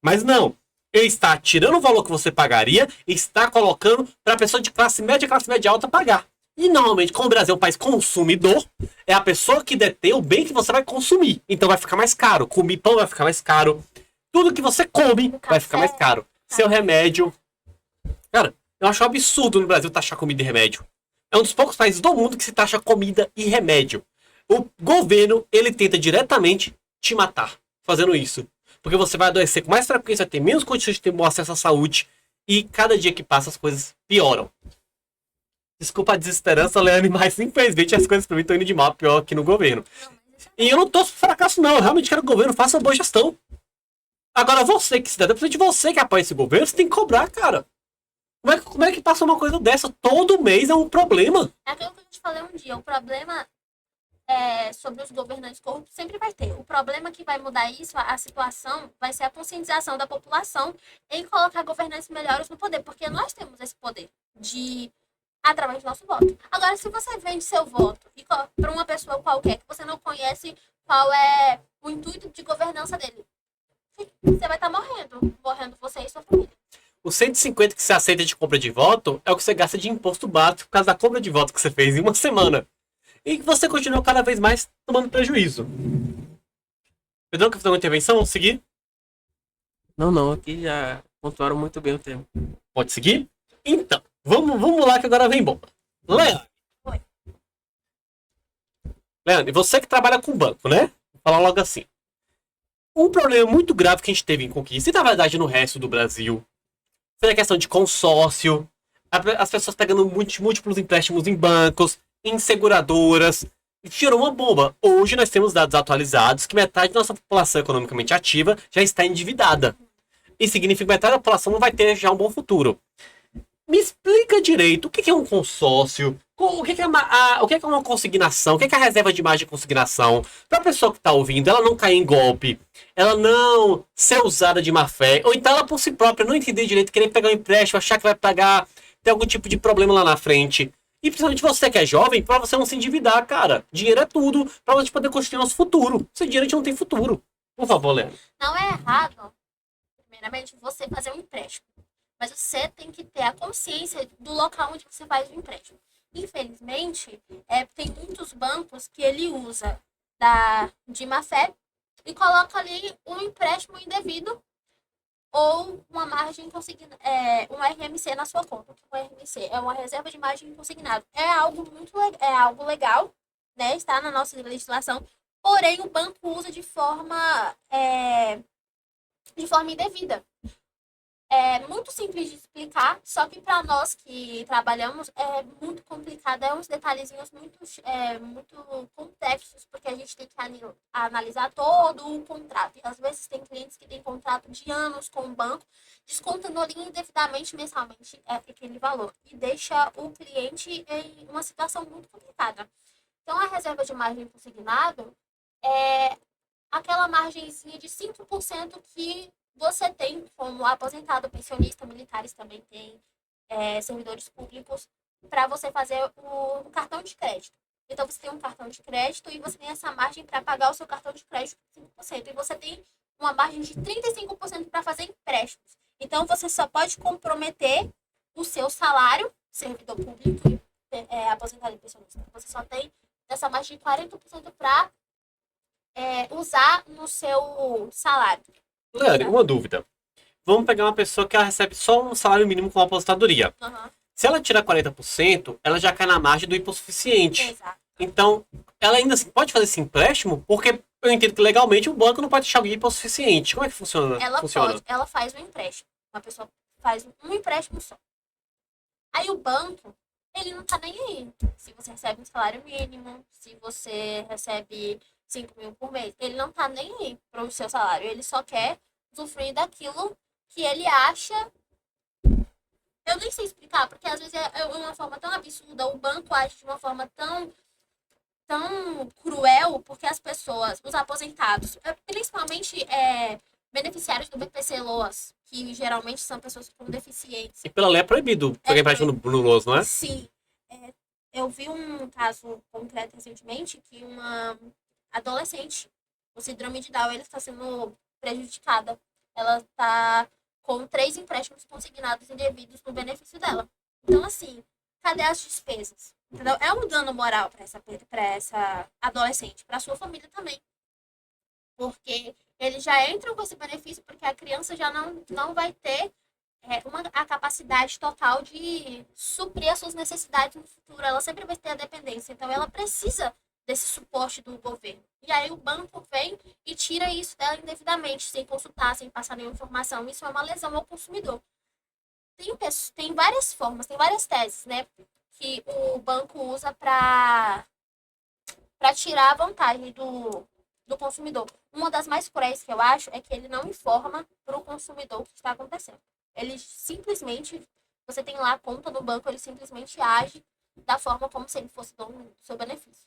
Speaker 1: Mas não. Ele está tirando o valor que você pagaria e está colocando para a pessoa de classe média alta pagar. E normalmente, como o Brasil é um país consumidor, é a pessoa que detém o bem que você vai consumir. Então vai ficar mais caro. Comer pão vai ficar mais caro. Tudo que você come
Speaker 2: O
Speaker 1: vai ficar mais
Speaker 2: café.
Speaker 1: caro. Seu remédio. Cara, eu acho um absurdo no Brasil taxar comida e remédio. É um dos poucos países do mundo que se taxa comida e remédio. O governo, ele tenta diretamente te matar fazendo isso. Porque você vai adoecer com mais frequência, vai ter menos condições de ter bom acesso à saúde. E cada dia que passa as coisas pioram. Desculpa a desesperança, Leane, mas infelizmente as coisas pra mim estão indo de mal a pior aqui no governo.
Speaker 2: Não, mas isso
Speaker 1: E eu não torço pro fracasso, não. Eu realmente quero que o governo faça uma boa gestão. Agora, você que cidadão, principalmente você que apoia esse governo, você tem que cobrar, cara. Como é que passa uma coisa dessa? Todo mês é um problema.
Speaker 2: é aquilo que a gente falou um dia. O problema sobre os governantes corruptos sempre vai ter. O problema que vai mudar isso, a situação, vai ser a conscientização da população em colocar governantes melhores no poder. Porque nós temos esse poder de através do nosso voto. Agora, se você vende seu voto para uma pessoa qualquer que você não conhece qual é o intuito de governança dele, você vai estar morrendo você e sua família.
Speaker 1: O 150 que você aceita de compra de voto é o que você gasta de imposto básico por causa da compra de voto que você fez em uma semana. E que você continua cada vez mais tomando prejuízo. Pedrão, quer fazer uma intervenção? Vamos seguir?
Speaker 3: Não, aqui já pontuaram muito bem o tema.
Speaker 1: Pode seguir? Então, vamos lá que agora vem bomba. Leandro.
Speaker 2: Oi.
Speaker 1: Leandro, e você que trabalha com banco, né? Vou falar logo assim. Um problema muito grave que a gente teve em Conquista, e na verdade no resto do Brasil, foi a questão de consórcio, as pessoas pegando múltiplos empréstimos em bancos, em seguradoras, e tirou uma bomba. Hoje nós temos dados atualizados que metade da nossa população economicamente ativa já está endividada. Isso significa que metade da população não vai ter já um bom futuro. Me explica direito o que é um consórcio, o que é uma consignação, o que é a reserva de margem de consignação, para a pessoa que está ouvindo, ela não cair em golpe, ela não ser usada de má fé, ou então ela por si própria não entender direito, querer pegar um empréstimo, achar que vai pagar, ter algum tipo de problema lá na frente. E principalmente você que é jovem, para você não se endividar, cara. Dinheiro é tudo, para você poder construir nosso futuro. Sem dinheiro a gente não tem futuro. Por favor, Leandro.
Speaker 2: Não é errado, primeiramente, você fazer um empréstimo. Mas você tem que ter a consciência do local onde você faz o empréstimo. Infelizmente, tem muitos bancos que ele usa de má fé e coloca ali um empréstimo indevido ou uma margem consignada, um RMC na sua conta. O RMC é uma reserva de margem consignada. É algo legal, né? Está na nossa legislação. Porém, o banco usa de forma indevida. É muito simples de explicar, só que para nós que trabalhamos é muito complicado, uns detalhezinhos muito complexos, porque a gente tem que analisar todo o contrato. E às vezes tem clientes que têm contrato de anos com o banco, descontando ali indevidamente mensalmente aquele valor, e deixa o cliente em uma situação muito complicada. Então, a reserva de margem consignado é aquela margenzinha de 5% que você tem como aposentado, pensionista, militares também tem, servidores públicos, para você fazer o cartão de crédito. Então, você tem um cartão de crédito e você tem essa margem para pagar o seu cartão de crédito de 5%. E você tem uma margem de 35% para fazer empréstimos. Então, você só pode comprometer o seu salário, servidor público, aposentado e pensionista. Você só tem essa margem de 40% para usar no seu salário.
Speaker 1: Leandro, uma dúvida. Vamos pegar uma pessoa que ela recebe só um salário mínimo com aposentadoria.
Speaker 2: Uhum.
Speaker 1: Se ela tira 40%, ela já cai na margem do hipossuficiente.
Speaker 2: Exato.
Speaker 1: Então, ela ainda assim pode fazer esse empréstimo, porque eu entendo que legalmente o banco não pode deixar alguém hipossuficiente. Como é que funciona?
Speaker 2: Ela faz um empréstimo. Uma pessoa faz um empréstimo só. Aí o banco, ele não tá nem aí. Se você recebe um salário mínimo, se você recebe 5 mil por mês, ele não tá nem aí pro seu salário. Ele só quer usufruir daquilo que ele acha. Eu nem sei explicar, porque às vezes é uma forma tão absurda, o banco age de uma forma tão cruel, porque as pessoas, os aposentados, principalmente beneficiários do BPC-Loas, que geralmente são pessoas com deficiência.
Speaker 1: E pela lei é proibido pegar empréstimo no LOAS, não é?
Speaker 2: Sim. Eu vi um caso concreto recentemente que uma adolescente com síndrome de Down, ela está sendo prejudicada. Ela está com 3 empréstimos consignados indevidos no benefício dela. Então, assim, cadê as despesas? Entendeu? É um dano moral para essa adolescente, para sua família também. Porque Eles já entram com esse benefício porque a criança já não vai ter a capacidade total de suprir as suas necessidades no futuro. Ela sempre vai ter a dependência. Então, ela precisa desse suporte do governo. E aí o banco vem e tira isso dela indevidamente, sem consultar, sem passar nenhuma informação. Isso é uma lesão ao consumidor. Tem várias formas, tem várias teses, né? Que o banco usa para tirar a vantagem do consumidor. Uma das mais cruéis que eu acho é que ele não informa para o consumidor o que está acontecendo. Ele simplesmente, você tem lá a conta do banco, ele simplesmente age da forma como se ele fosse dono do seu benefício.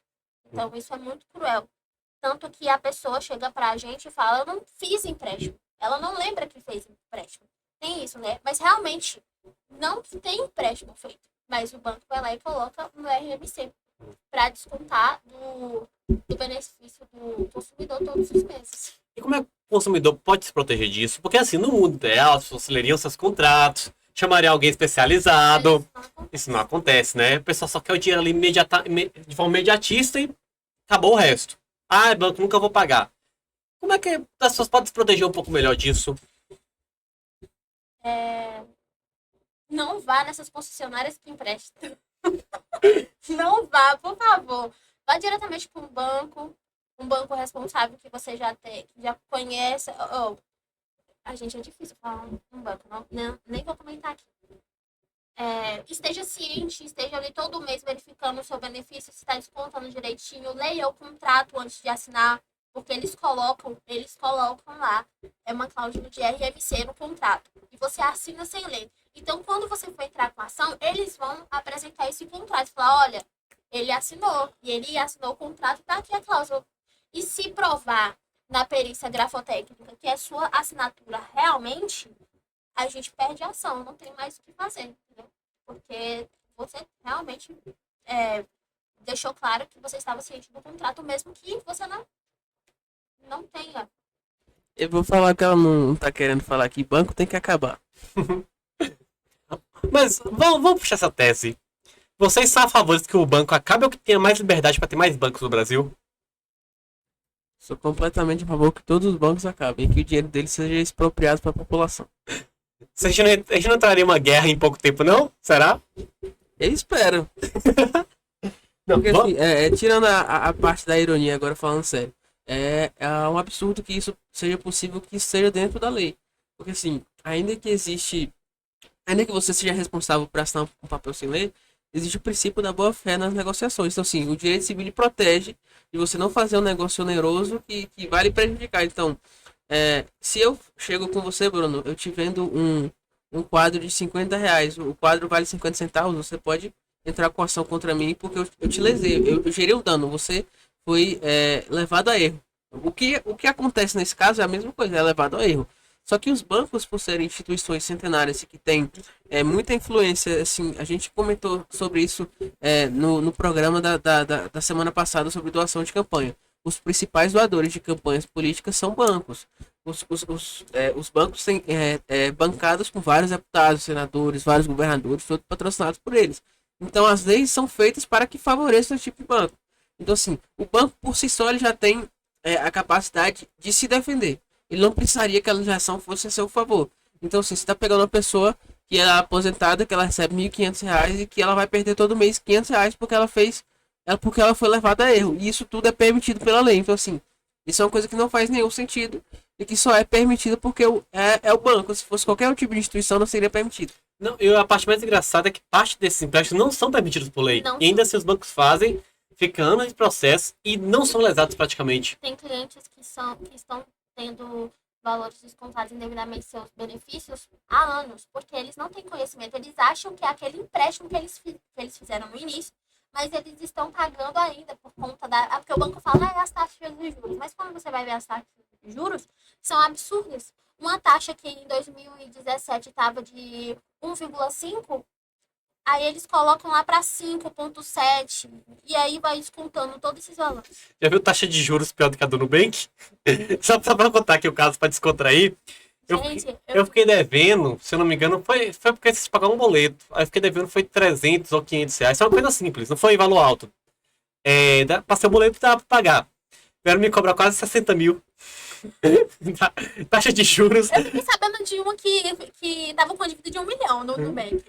Speaker 2: Então, isso é muito cruel. Tanto que a pessoa chega para a gente e fala, eu não fiz empréstimo. Ela não lembra que fez empréstimo. Tem isso, né? Mas realmente, não tem empréstimo feito. Mas o banco vai lá e coloca no RMC para descontar do benefício do consumidor todos os meses.
Speaker 1: E como é que o consumidor pode se proteger disso? Porque assim, no mundo ideal, as pessoas leriam seus contratos, chamaria alguém especializado. Isso não acontece, né? O pessoal só quer o dinheiro ali de forma imediatista e acabou o resto. Ah, banco, nunca vou pagar. Como é que as pessoas podem se proteger um pouco melhor disso?
Speaker 2: Não vá nessas concessionárias que emprestam. Não vá, por favor. Vá diretamente para um banco responsável que você já conhece. A gente é difícil falar um banco, não, nem vou comentar aqui. Esteja ciente, esteja ali todo mês verificando o seu benefício, se está descontando direitinho, leia o contrato antes de assinar, porque eles colocam lá, é uma cláusula de RMC no contrato, e você assina sem ler. Então, quando você for entrar com a ação, eles vão apresentar esse contrato, falar, olha, ele assinou o contrato, tá aqui a cláusula. E se provar na perícia grafotécnica que é sua assinatura realmente, a gente perde a ação, não tem mais o que fazer, entendeu? Porque você realmente deixou claro que você estava ciente do contrato, mesmo que você não tenha.
Speaker 3: Eu vou falar que ela não tá querendo falar que banco tem que acabar.
Speaker 1: Mas vamos puxar essa tese. Vocês são a favor de que o banco acabe ou que tenha mais liberdade para ter mais bancos no Brasil?
Speaker 3: Sou completamente a favor que todos os bancos acabem e que o dinheiro deles seja expropriado para a população.
Speaker 1: A gente não entraria em uma guerra em pouco tempo, não? Será?
Speaker 3: Eu espero.
Speaker 1: Não,
Speaker 3: Porque assim, tirando a parte da ironia, agora falando sério, é um absurdo que isso seja possível, que isso seja dentro da lei. Porque assim, ainda que você seja responsável por assinar um papel sem lei, existe o princípio da boa-fé nas negociações. Então, assim, o direito civil lhe protege de você não fazer um negócio oneroso que vai lhe prejudicar. Então, se eu chego com você, Bruno, eu te vendo um quadro de R$ 50, o quadro vale 50 centavos, você pode entrar com ação contra mim porque eu te lesei, eu gerei um dano, você foi levado a erro. O que acontece nesse caso é a mesma coisa, é levado a erro. Só que os bancos, por serem instituições centenárias e que têm muita influência, assim, a gente comentou sobre isso no programa da semana passada sobre doação de campanha. Os principais doadores de campanhas políticas são bancos. Os bancos têm bancadas com vários deputados, senadores, vários governadores, todos patrocinados por eles. Então as leis são feitas para que favoreçam esse tipo de banco. Então assim, o banco por si só ele já tem a capacidade de se defender. Ele não precisaria que a legislação fosse a seu favor. Então, assim, você está pegando uma pessoa que é aposentada, que ela recebe R$ 1.500 e que ela vai perder todo mês R$ 500 porque ela foi levada a erro. E isso tudo é permitido pela lei. Então, assim, isso é uma coisa que não faz nenhum sentido e que só é permitida porque é o banco. Se fosse qualquer tipo de instituição, não seria permitido.
Speaker 1: Não, e a parte mais engraçada é que parte desses empréstimos não são permitidos por lei.
Speaker 2: Não
Speaker 1: e ainda assim os bancos fazem, ficam anos de processo e não são lesados praticamente.
Speaker 2: Tem clientes que estão tendo valores descontados indevidamente seus benefícios há anos, porque eles não têm conhecimento, eles acham que é aquele empréstimo que eles fizeram no início, mas eles estão pagando ainda por conta porque o banco fala, as taxas de juros, mas quando você vai ver as taxas de juros, são absurdas. Uma taxa que em 2017 estava de 1,5, aí eles colocam lá para 5,7 e aí vai descontando todos esses valores.
Speaker 1: Já viu taxa de juros pior do que a do Nubank? Só pra contar aqui o caso pra descontrair. Eu fiquei devendo, se eu não me engano, foi porque vocês pagaram um boleto. Aí eu fiquei devendo, foi 300 ou R$ 500. Isso é uma coisa simples, não foi valor alto. Passei o boleto e dava pra pagar. Vieram me cobrar quase 60 mil. Taxa de juros.
Speaker 2: Eu fiquei sabendo de uma que tava com a dívida de 1 milhão no Nubank.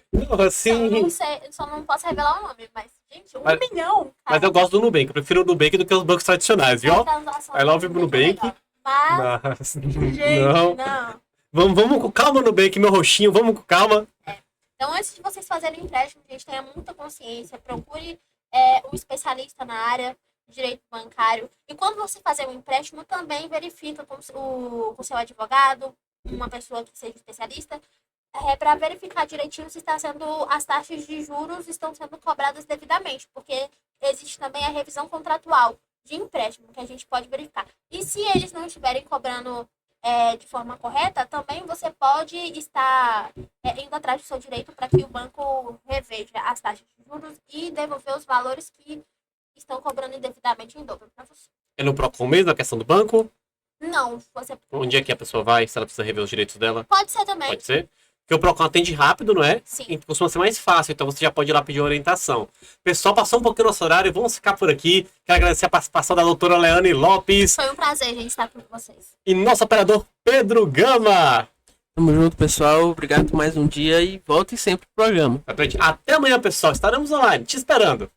Speaker 1: Assim.
Speaker 2: Só não posso revelar o nome, mas, gente, 1
Speaker 1: Mas-
Speaker 2: milhão, cara.
Speaker 1: Mas eu gosto do Nubank. Eu prefiro o Nubank do que os bancos tradicionais, viu?
Speaker 2: A transação
Speaker 1: I love
Speaker 2: do
Speaker 1: Nubank.
Speaker 2: é melhor. Mas,
Speaker 1: Mas.
Speaker 2: gente,
Speaker 1: Não.
Speaker 2: não.
Speaker 1: Vamos com calma, Nubank, meu roxinho. Vamos com calma.
Speaker 2: Então, antes de vocês fazerem empréstimo, gente, tenha muita consciência. Procure um especialista na área de direito bancário. E quando você fazer um empréstimo, também verifica com o seu advogado, uma pessoa que seja especialista, para verificar direitinho se está sendo, as taxas de juros estão sendo cobradas devidamente. Porque existe também a revisão contratual de empréstimo, que a gente pode verificar. E se eles não estiverem cobrando de forma correta, também você pode estar indo atrás do seu direito para que o banco reveja as taxas de juros e devolver os valores que estão cobrando indevidamente em dobro para você.
Speaker 1: É no Procon mesmo, a questão do banco?
Speaker 2: Não, você
Speaker 1: Onde é que a pessoa vai, se ela precisa rever os direitos dela?
Speaker 2: pode ser também.
Speaker 1: Pode ser? Porque o Procon atende rápido, não é?
Speaker 2: Sim.
Speaker 1: E costuma ser mais fácil, então você já pode ir lá pedir orientação. Pessoal, passou um pouquinho do nosso horário, vamos ficar por aqui. Quero agradecer a participação da doutora Leane Lopes
Speaker 2: Foi um prazer, gente, estar com vocês.
Speaker 1: e nosso operador Pedro Gama.
Speaker 3: Tamo junto, pessoal. Obrigado por mais um dia e volte sempre pro programa.
Speaker 1: Até amanhã, pessoal. Estaremos online, te esperando.